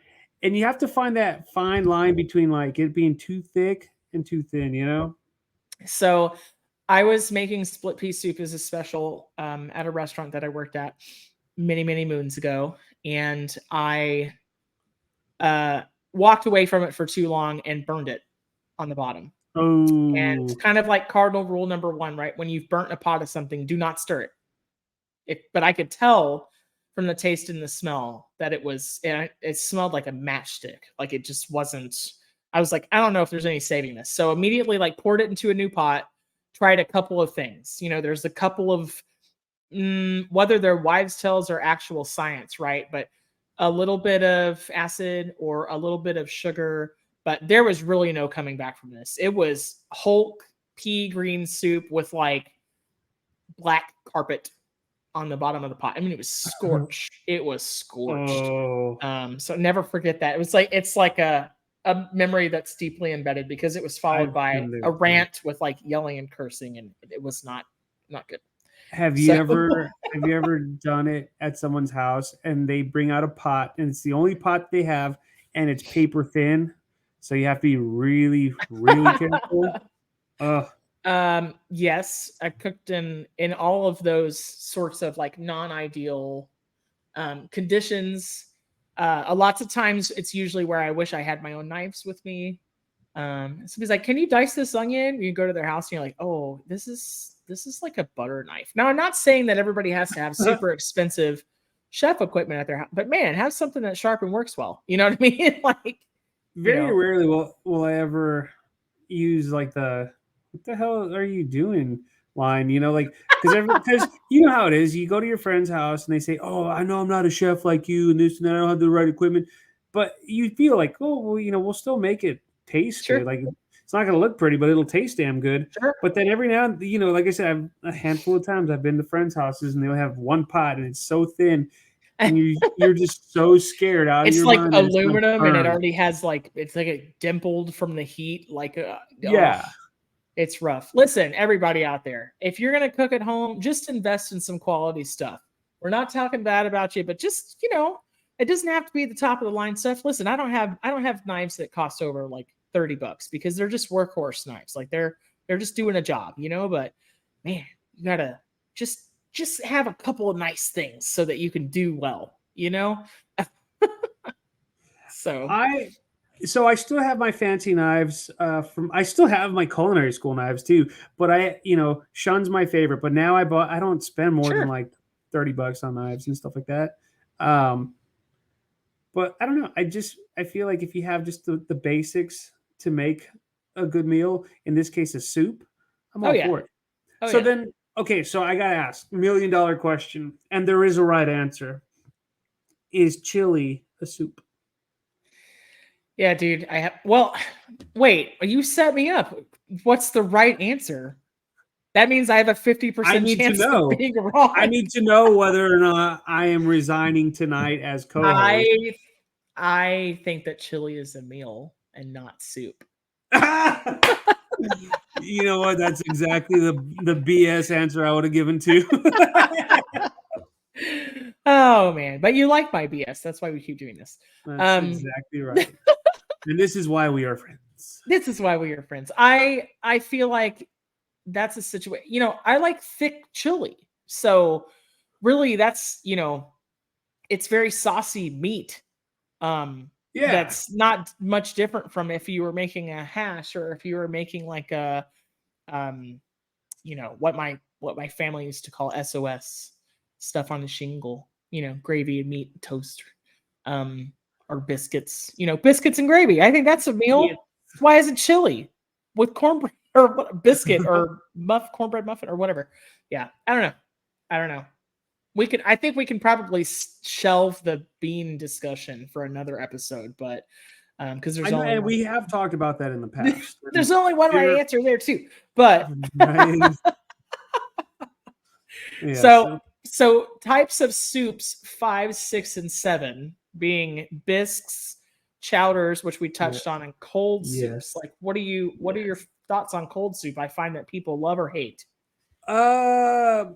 And you have to find that fine line between like it being too thick and too thin, you know? So I was making split pea soup as a special at a restaurant that I worked at many, many moons ago. And I uh, walked away from it for too long and burned it on the bottom. And Oh, kind of like cardinal rule number one, right? When you've burnt a pot of something, do not stir it. But I could tell from the taste and the smell that it smelled like a matchstick. Like it just wasn't. I was like, I don't know if there's any saving this. So immediately like poured it into a new pot, tried a couple of things. There's a couple of whether they're wives' tales or actual science, right? But a little bit of acid or a little bit of sugar, but there was really no coming back from this. It was Hulk pea green soup with like black carpet on the bottom of the pot. I mean, it was scorched. It was scorched. oh, So never forget that. It's like a memory that's deeply embedded because it was followed I've by been there a before. rant with like yelling and cursing, and it was not good. Have you So ever done it at someone's house and they bring out a pot and it's the only pot they have and it's paper thin, so you have to be really, really careful. Ugh. yes, I cooked in all of those sorts of like non-ideal conditions. Lots of times it's usually where I wish I had my own knives with me. Somebody's like, "Can you dice this onion?" You go to their house and you're like, "Oh, this is like a butter knife." Now, I'm not saying that everybody has to have super expensive chef equipment at their house, but man, have something that sharp and works well. You know what I mean? Like, you Very know, rarely will I ever use like the "what the hell are you doing" line, like because you know how it is. You go to your friend's house and they say, "Oh, I know I'm not a chef like you, and this and that. I don't have the right equipment," but you feel like, "Oh, well, we'll still make it taste sure, good. Like it's not going to look pretty, but it'll taste damn good." sure. But then every now and like I said, a handful of times I've been to friends' houses and they'll have one pot and it's so thin, and you're just so scared out of It's your like mind that it's going to aluminum and it burn. already has like it's like it dimpled from the heat. Like, oh, Yeah. it's rough. Listen, everybody out there, if you're gonna cook at home, just invest in some quality stuff. We're not talking bad about you, but just it doesn't have to be the top of the line stuff. Listen, I don't have knives that cost over like $30 because they're just workhorse knives. Like they're just doing a job, But man, you gotta just have a couple of nice things so that you can do well. So I I still have my fancy knives from I still have my culinary school knives too, but Shun's my favorite, but now I don't spend more than sure. like $30 on knives and stuff like that. Um but I don't know. I feel like if you have just the basics to make a good meal, in this case a soup, I'm Oh all yeah. for it. Oh So yeah. then okay, so I got to ask, $1 million question, and there is a right answer. Is chili a soup? Yeah, dude. Well, wait, you set me up. What's the right answer? That means I have a I 50% need to chance of know. being wrong. I need to know whether or not I am resigning tonight as co-host. I I think that chili is a meal and not soup. You know what? That's exactly the BS answer I would have given to. Oh man, but you like my BS. That's why we keep doing this. That's Um exactly right. And this is why we are friends. this is why we are friends. I feel like that's a situation. I like thick chili. So really it's very saucy meat. Yeah. That's not much different from if you were making a hash or if you were making like a um what my family used to call SOS, stuff on the shingle, gravy and meat and toast, or biscuits, biscuits and gravy. I think that's a Yeah. meal. Why isn't chili with cornbread or biscuit or cornbread muffin or whatever? Yeah, I don't know. I don't know. I think we can probably shelve the bean discussion for another episode, but because I there's know, only and one. we have talked about that in the past. There's only one right There, answer there too. But right? Yeah. so types of soups 5, 6, and 7 being bisques, chowders, which we touched on, and cold soups. Yes. Like, what are your thoughts on cold soup? I find that people love or hate. It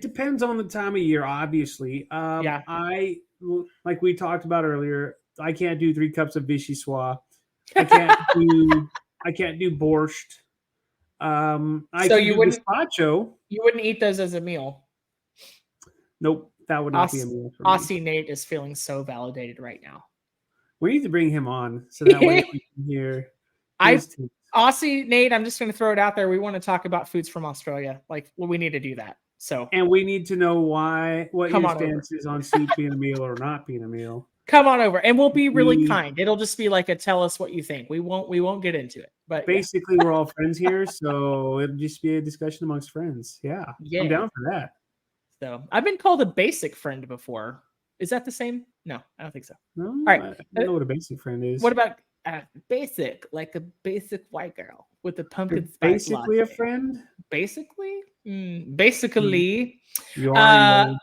depends on the time of year, obviously. Yeah. Like we talked about earlier, I can't do 3 cups of vichyssoise. I can't do borscht. I So can do gazpacho. you wouldn't eat those as a meal. Nope, that would not be a meal for me. Aussie Nate is feeling so validated right now. We need to bring him on so that way we can hear his tips. Aussie Nate, I'm just going to throw it out there. We want to talk about foods from Australia. Like, well, we need to do that. So, and we need to know what your stance is on soup being a meal or not being a meal. Come on over, and we'll be really kind. It'll just be like a tell us what you think. We won't get into it. But basically, we're all friends here, so it'll just be a discussion amongst friends. Yeah, I'm down for that. So I've been called a basic friend before. Is that the same? No, I don't think so. No, all right. I don't know what a basic friend is. What about basic, like a basic white girl with a pumpkin spice basically latte? A friend? Basically? Basically. You are.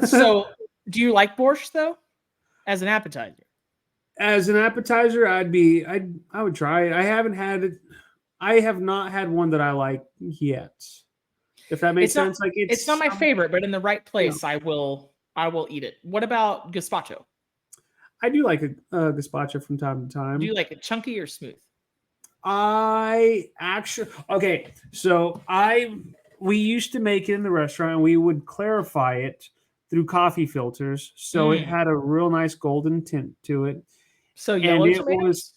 So do you like borscht though? As an appetizer? As an appetizer, I would try it. I have not had one that I like yet. If that makes sense. Like it's not my favorite, but in the right place, I will eat it. What about gazpacho? I do like a gazpacho from time to time. Do you like it chunky or smooth? We used to make it in the restaurant, and we would clarify it through coffee filters, so it had a real nice golden tint to it. So yellow tomatoes?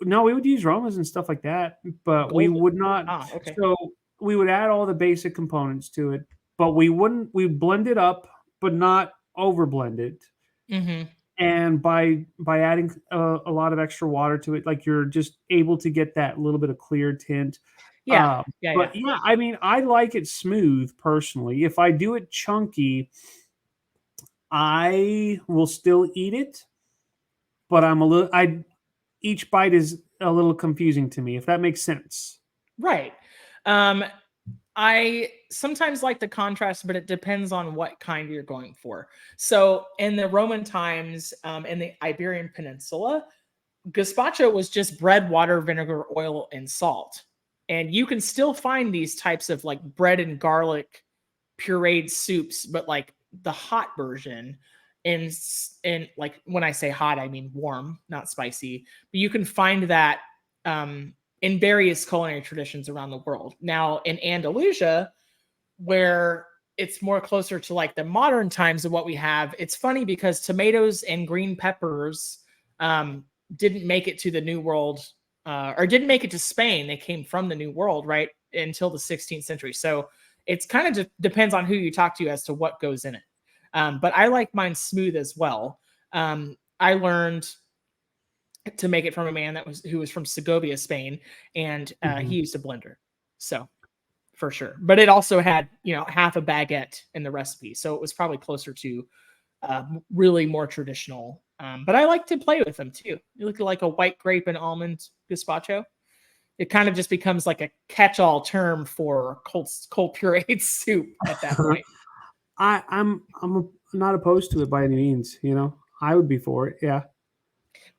No, we would use Romas and stuff like that, but we would not. Okay. So we would add all the basic components to it, but we'd blend it up, but not over blend it. Mm-hmm. And by adding a lot of extra water to it, like you're just able to get that little bit of clear tint. Yeah. I mean, I like it smooth personally. If I do it chunky, I will still eat it, but each bite is a little confusing to me, if that makes sense. Right. I sometimes like the contrast, but it depends on what kind you're going for. So in the Roman times, in the Iberian Peninsula, gazpacho was just bread, water, vinegar, oil, and salt. And you can still find these types of like bread and garlic pureed soups, but like the hot version. And like when I say hot, I mean warm, not spicy. But you can find that in various culinary traditions around the world. Now, in Andalusia, where it's more closer to like the modern times of what we have, it's funny because tomatoes and green peppers didn't make it to the New World or didn't make it to Spain. They came from the New World, right, until the 16th century. So it's kind of just depends on who you talk to as to what goes in it. But I like mine smooth as well. I learned to make it from a man who was from Segovia, Spain, and he used a blender. So for sure. But it also had, half a baguette in the recipe. So it was probably closer to really more traditional. But I like to play with them too. You look like a white grape and almond gazpacho. It kind of just becomes like a catch-all term for cold pureed soup at that point. I'm not opposed to it by any means. I would be for it. Yeah.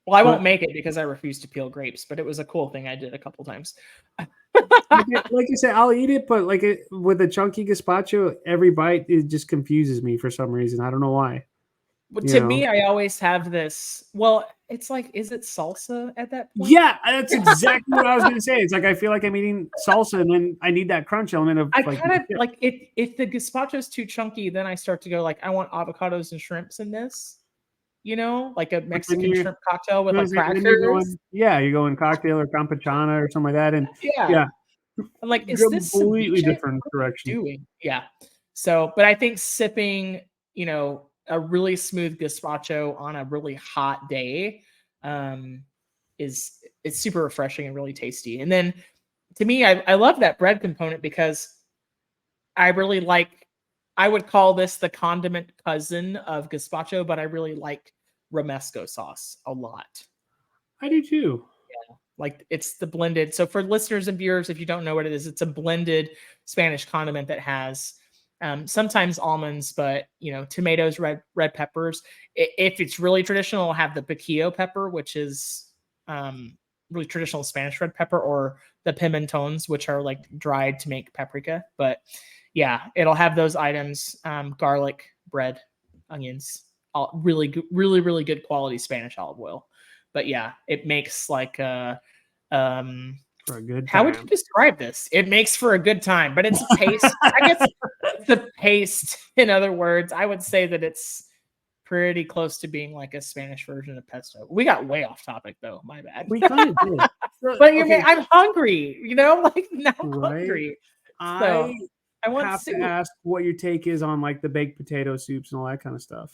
Well, I won't make it because I refuse to peel grapes, but it was a cool thing I did a couple times. Like you said, I'll eat it, but with a chunky gazpacho, every bite, it just confuses me for some reason. I don't know why. Well, to me, I always have this. Well, it's like, is it salsa at that point? Yeah, that's exactly what I was going to say. It's like I feel like I'm eating salsa, and then I need that crunch element of. I kind of like if the gazpacho is too chunky, then I start to go like, I want avocados and shrimps in this. Like a Mexican shrimp cocktail with like crackers. You're going cocktail or campechana or something like that, and yeah. I'm like, is this completely different direction? Doing So, but I think sipping, a really smooth gazpacho on a really hot day, it's super refreshing and really tasty. And then, to me, I love that bread component because I really like. I would call this the condiment cousin of gazpacho, but I really like romesco sauce a lot. I do too. Yeah, like it's the blended. So for listeners and viewers, if you don't know what it is, it's a blended Spanish condiment that has Sometimes almonds, but tomatoes, red peppers. If it's really traditional, I'll have the piquillo pepper, which is really traditional Spanish red pepper, or the pimentones, which are like dried to make paprika. But yeah, it'll have those items: garlic, bread, onions, all really good quality Spanish olive oil. But yeah, it makes like a For a good how would time. you describe this? It makes for a good time, but it's a paste. I guess it's a paste. In other words, I would say that it's pretty close to being like a Spanish version of pesto. We got way off topic though. My bad. We kind of did. But Okay, I'm hungry. Like now I'm right. hungry. I So I want have to soup. ask what your take is on like the baked potato soups and all that kind of stuff.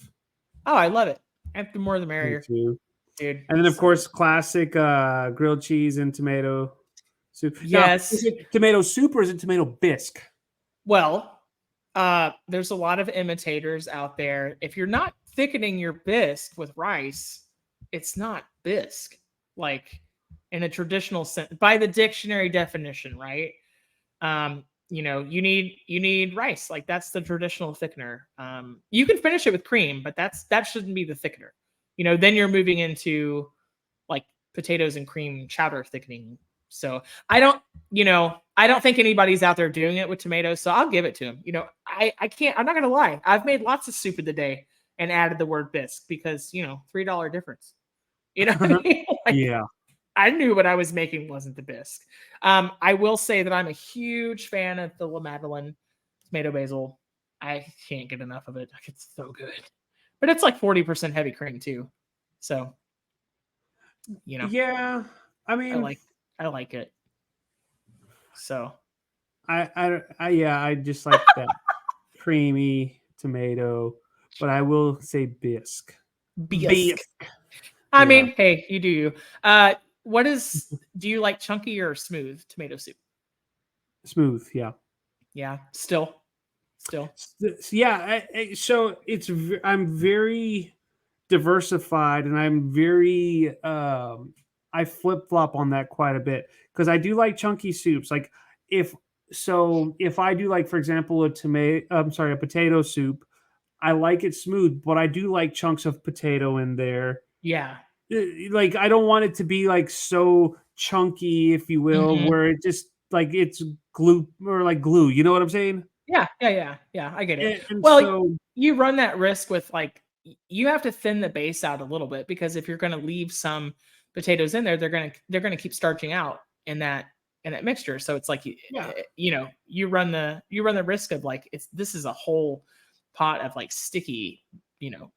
Oh, I love it. The more the Me merrier, too. dude. And then of So course classic grilled cheese and tomato soup. Now, is yes. it tomato soup or is it tomato bisque? Well, there's a lot of imitators out there. If you're not thickening your bisque with rice, it's not bisque. Like in a traditional sense, by the dictionary definition, right? You need rice. Like that's the traditional thickener. You can finish it with cream, but that shouldn't be the thickener. Then you're moving into like potatoes and cream chowder thickening. So I don't think anybody's out there doing it with tomatoes. So I'll give it to them. I can't. I'm not gonna lie. I've made lots of soup of the day and added the word bisque because $3 difference. You know what I mean? Like, Yeah. I knew what I was making wasn't the bisque. I will say that I'm a huge fan of the La Madeleine tomato basil. I can't get enough of it. It's so good. But it's like 40% heavy cream too. So, Yeah. I I mean, like it. So, I just like that creamy tomato, but I will say bisque. bisque. Bisque. I Yeah. mean, hey, you do you. Do you like chunky or smooth tomato soup? Smooth. Yeah. Yeah, still. Yeah. So I'm very diversified and I'm very I flip flop on that quite a bit because I do like chunky soups. Like if if I do like for example a potato soup, I like it smooth, but I do like chunks of potato in there. Yeah. Like I don't want it to be like so chunky, if you will, Mhm. where it just like it's glue or like glue. You know what I'm saying? Yeah. I get it. And Well, so you run that risk with like you have to thin the base out a little bit because if you're going to leave some potatoes in there, they're going to keep starching out in that mixture. So it's like yeah, you run the risk of like this is a whole pot of like sticky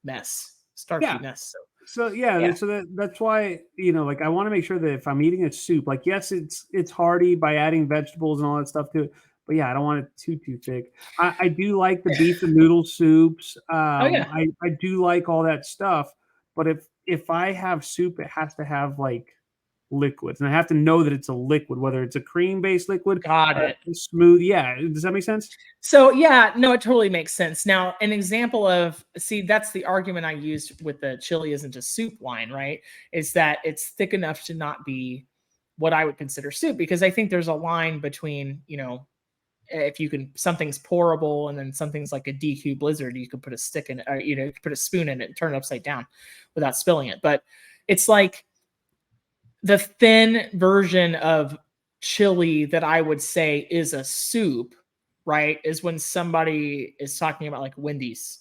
mess, starchy yeah. mess. So So yeah, yeah, that's why like I want to make sure that if I'm eating a soup, like yes, it's hearty by adding vegetables and all that stuff to it, but yeah, I don't want it too thick. I do like the beef and noodle soups. oh yeah, I do like all that stuff, but if I have soup, it has to have like liquids, and I have to know that it's a liquid, whether it's a cream based liquid, got it. smooth. Yeah, does that make sense? So yeah, no, it totally makes sense. Now, an example of that's the argument I used with the chili isn't just soup line, right? Is that it's thick enough to not be what I would consider soup because I think there's a line between, if you can something's pourable and then something's like a DQ blizzard, you can put a stick in it, or you can put a spoon in it and turn it upside down without spilling it. But it's like the thin version of chili that I would say is a soup, right? Is when somebody is talking about like Wendy's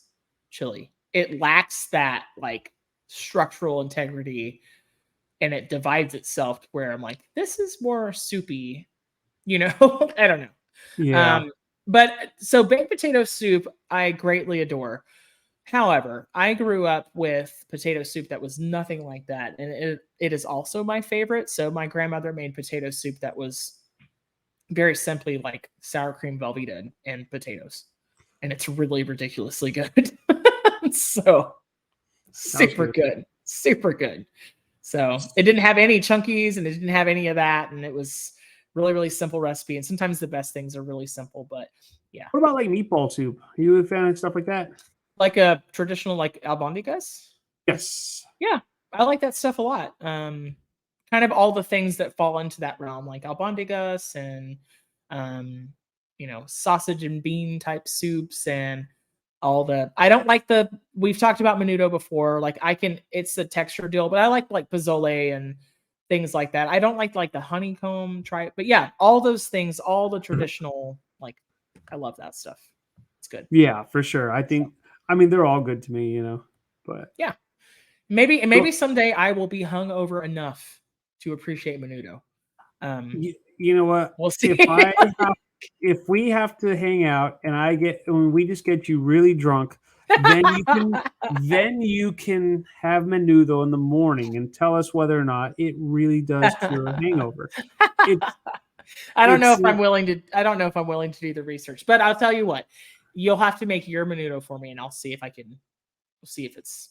chili. It lacks that like structural integrity and it divides itself where I'm like, this is more soupy, I don't know. Yeah. Um, but so baked potato soup, I greatly adore. However, I grew up with potato soup that was nothing like that, and it is also my favorite. So my grandmother made potato soup that was very simply like sour cream Velveeta and potatoes, and it's really ridiculously good. So Sounds super good. good, super good. So it didn't have any chunkies, and it didn't have any of that, and it was really simple recipe. And sometimes the best things are really simple, but yeah, What about like meatball soup? Are you a fan of stuff like that? like a traditional like albondigas. Yes. Yeah, I like that stuff a lot. Kind of all the things that fall into that realm, like albondigas and um, sausage and bean type soups and all the. I don't like the. We've talked about menudo before. Like it's the texture deal, but I like pozole and things like that. I don't like the honeycomb but yeah, all those things, all the traditional, like, I love that stuff. It's good. Yeah, for sure. I mean, they're all good to me, but yeah, maybe someday I will be hungover enough to appreciate menudo. You know what? We'll see. If we have to hang out and when we just get you really drunk, then you can have menudo in the morning and tell us whether or not it really does cure a hangover. I don't know if I'm willing to do the research, but I'll tell you what, you'll have to make your menudo for me and I'll see if it's,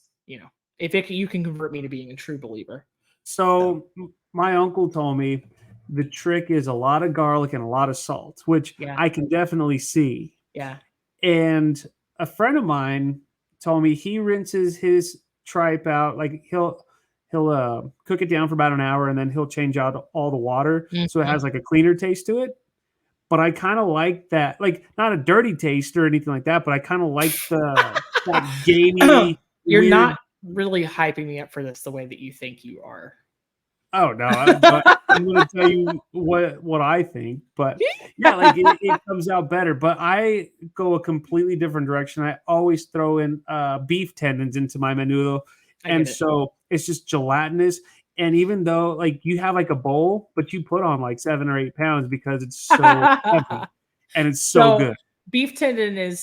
if you can convert me to being a true believer. So my uncle told me the trick is a lot of garlic and a lot of salt, which I can definitely see. Yeah. And a friend of mine told me he rinses his tripe out. Like he'll cook it down for about an hour and then he'll change out all the water. Mm-hmm. So it has like a cleaner taste to it. But I kind of like that, like not a dirty taste or anything like that, but I kind of like that gamey. You're weird... not really hyping me up for this the way that you think you are. Oh no, but I'm going to tell you what I think. But yeah, like it comes out better. But I go a completely different direction. I always throw in beef tendons into my menudo, and so it's just gelatinous. And even though like you have like a bowl, but you put on like 7 or 8 pounds because it's so heavy and it's so good. Beef tendon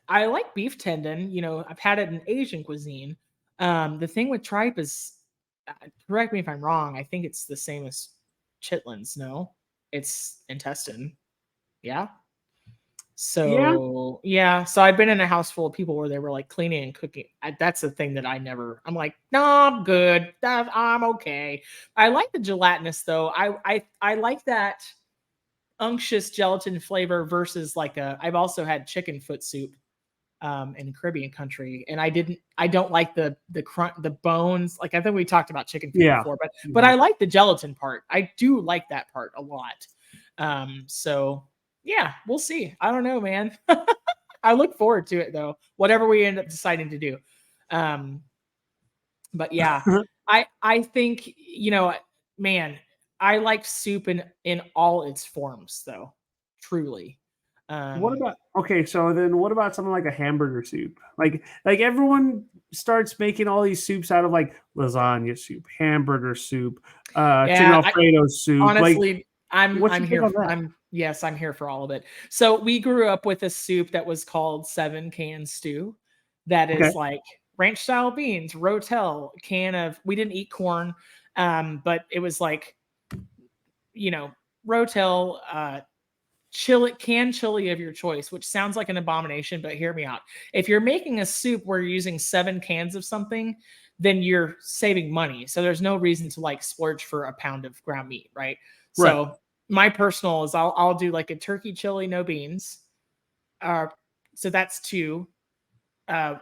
I like beef tendon. I've had it in Asian cuisine. The thing with tripe is, correct me if I'm wrong, I think it's the same as chitlins. No, it's intestine. Yeah. So yeah. So I've been in a house full of people where they were like cleaning and cooking. That's the thing that I'm like, no, I'm good. I'm okay. I like the gelatinous though. I like that unctuous gelatin flavor versus I've also had chicken foot soup in Caribbean country, and I don't like the bones. Like I think we talked about chicken feet before, but I like the gelatin part. I do like that part a lot. So yeah, we'll see. I don't know, man. I look forward to it though, whatever we end up deciding to do. But yeah, I think, man, I like soup in all its forms though, truly. What about something like a hamburger soup? Like everyone starts making all these soups out of like lasagna soup, hamburger soup, chicken Alfredo soup. Honestly, I'm here for all of it. So we grew up with a soup that was called 7-can stew. That is like ranch style beans, rotel, we didn't eat corn, but it was like, rotel, canned chili of your choice, which sounds like an abomination, but hear me out. If you're making a soup where you're using 7 cans of something, then you're saving money. So there's no reason to splurge for a pound of ground meat, right? So my personal is I'll do like a turkey chili, no beans. So that's 2. A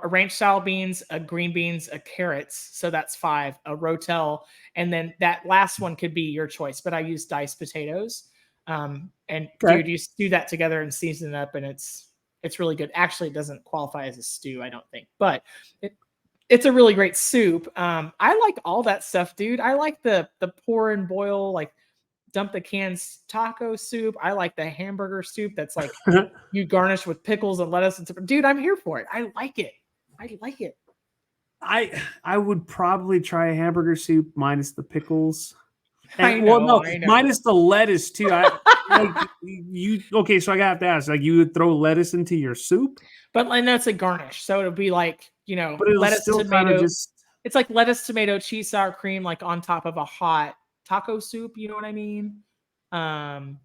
ranch style beans, a green beans, a carrots. So that's 5. A rotel, and then that last one could be your choice. But I use diced potatoes. Dude, you stew that together and season it up, and it's really good. Actually, it doesn't qualify as a stew, I don't think, but it's a really great soup. I like all that stuff, dude. I like the pour and boil, like dump the cans taco soup. I like the hamburger soup that's like you garnish with pickles and lettuce and dude, I'm here for it. I like it. I would probably try a hamburger soup minus the pickles. I know. Minus the lettuce too. So I have to ask, like, you would throw lettuce into your soup? But that's a garnish, so it'll be like, but lettuce, tomato. It's like lettuce, tomato, cheese, sour cream, like on top of a hot taco soup. You know what I mean? Not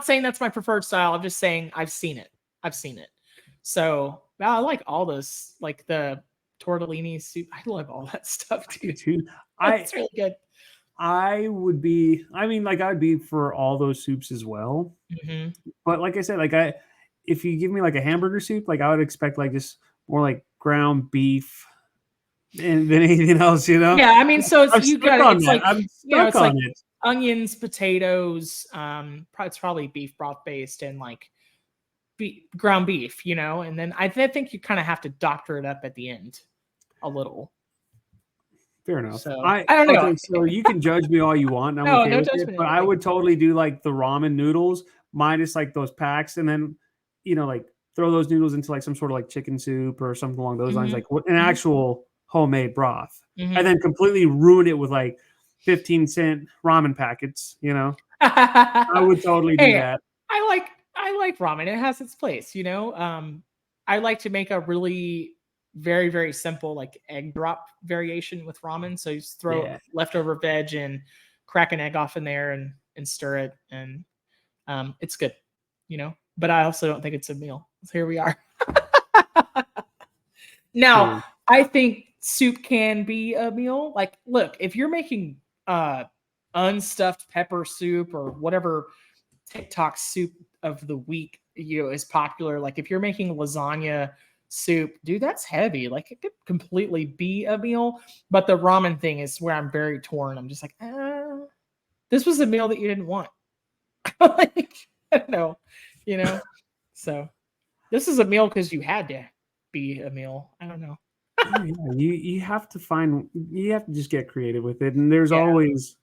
saying that's my preferred style. I'm just saying I've seen it. So I like all those, like the tortellini soup. I love all that stuff, dude. It's really good. I'd be for all those soups as well. Mm-hmm. But like I said, if you give me like a hamburger soup, like I would expect like just more like ground beef than anything else, Yeah, I mean, so it's, you got it. I'm stuck on it. onions, potatoes. It's probably beef broth based and like ground beef, and then I think you kind of have to doctor it up at the end a little. Fair enough. So I don't know. Okay, so you can judge me all you want. I'm No, okay no with it, judgment. but I would totally do like the ramen noodles minus like those packs, and then like throw those noodles into like some sort of like chicken soup or something along those lines, like an actual homemade broth, and then completely ruin it with like 15-cent ramen packets. I would totally do that. I like ramen. It has its place, I like to make a really very, very simple like egg drop variation with ramen. So you just throw leftover veg and crack an egg off in there and stir it, and it's good, But I also don't think it's a meal. So here we are. Now, I think soup can be a meal. Like, look, if you're making unstuffed pepper soup or whatever TikTok soup of the week is popular, like if you're making lasagna soup, dude, that's heavy. Like it could completely be a meal. But the ramen thing is where I'm very torn. I'm just like, this was a meal that you didn't want. Like, I don't know, So this is a meal because you had to be a meal. I don't know. You have to just get creative with it, and there's always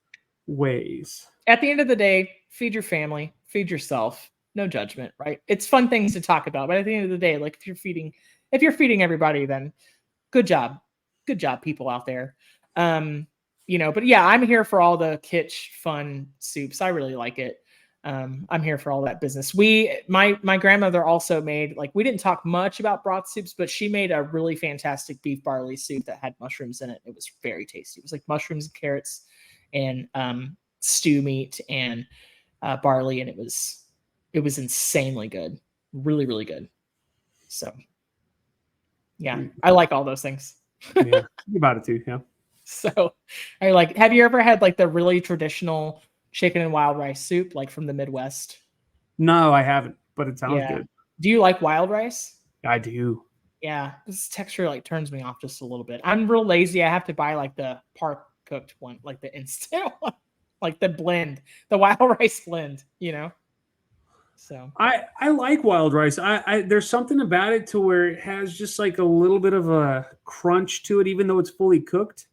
ways. At the end of the day, feed your family, feed yourself. No judgment, right? It's fun things to talk about, but at the end of the day, like if you're feeding everybody, then good job, people out there. But yeah, I'm here for all the kitsch fun soups. I really like it. I'm here for all that business. My grandmother also made, like, we didn't talk much about broth soups, but she made a really fantastic beef barley soup that had mushrooms in it. It was very tasty. It was like mushrooms and carrots and stew meat and barley, and it was insanely good. Really, really good. So yeah, I like all those things. Yeah, about it too. Yeah. So have you ever had like the really traditional chicken and wild rice soup, like from the Midwest? No, I haven't, but it sounds good. Do you like wild rice? I do. Yeah, this texture like turns me off just a little bit. I'm real lazy. I have to buy like the par cooked one, like the instant one, like the blend, the wild rice blend, So I like wild rice. I there's something about it to where it has just like a little bit of a crunch to it, even though it's fully cooked.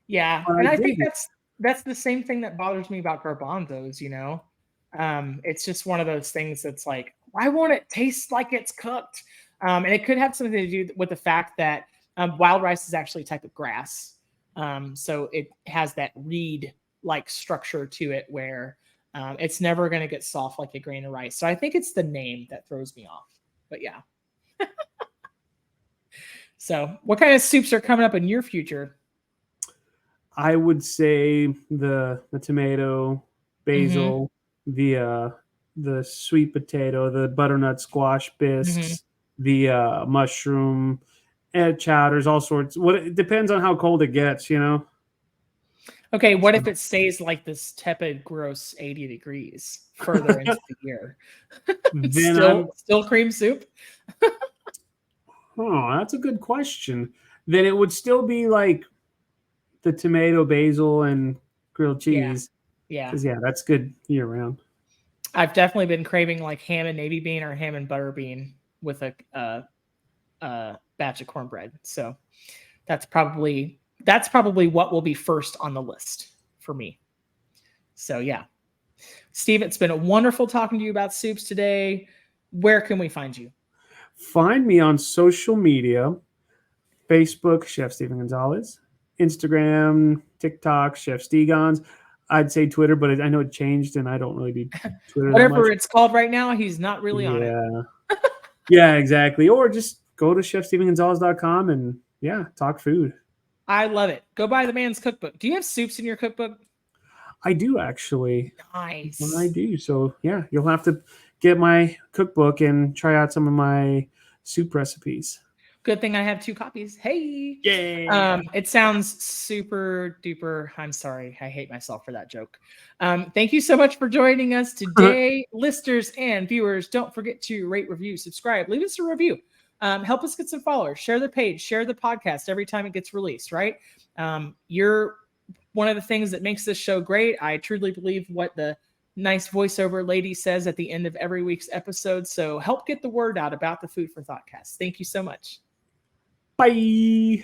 Yeah, and I think that's the same thing that bothers me about garbanzos. It's just one of those things that's like, why won't it taste like it's cooked? And it could have something to do with the fact that wild rice is actually a type of grass, so it has that reed-like structure to it where it's never going to get soft like a grain of rice. So I think it's the name that throws me off. But yeah. So what kind of soups are coming up in your future? I would say the tomato, basil, the sweet potato, the butternut squash bisques, the mushroom, chowders, all sorts. It depends on how cold it gets, Okay, what if it stays like this tepid, gross 80 degrees further into the year? Still cream soup? Oh, that's a good question. Then it would still be like the tomato, basil, and grilled cheese. Yeah. Because that's good year round. I've definitely been craving like ham and navy bean or ham and butter bean with a batch of cornbread. So that's probably what will be first on the list for me. So yeah. Steve, it's been wonderful talking to you about soups today. Where can we find you? Find me on social media, Facebook, Chef Steven Gonzalez, Instagram, TikTok, Chef Stegons. I'd say Twitter, but I know it changed and I don't really do Twitter. Whatever it's called right now, he's not really on it. Yeah, exactly. Or just go to chefstevengonzalez.com and talk food. I love it. Go buy the man's cookbook. Do you have soups in your cookbook? I do, actually. Nice. I do. So you'll have to get my cookbook and try out some of my soup recipes. Good thing I have 2 copies. Hey. Yeah. It sounds super duper. I'm sorry. I hate myself for that joke. Thank you so much for joining us today. Listeners and viewers, don't forget to rate, review, subscribe, leave us a review. Help us get some followers, share the page, share the podcast every time it gets released, right? Your one of the things that makes this show great. I truly believe what the nice voiceover lady says at the end of every week's episode. So help get the word out about the Food for Thoughtcast. Thank you so much. Bye.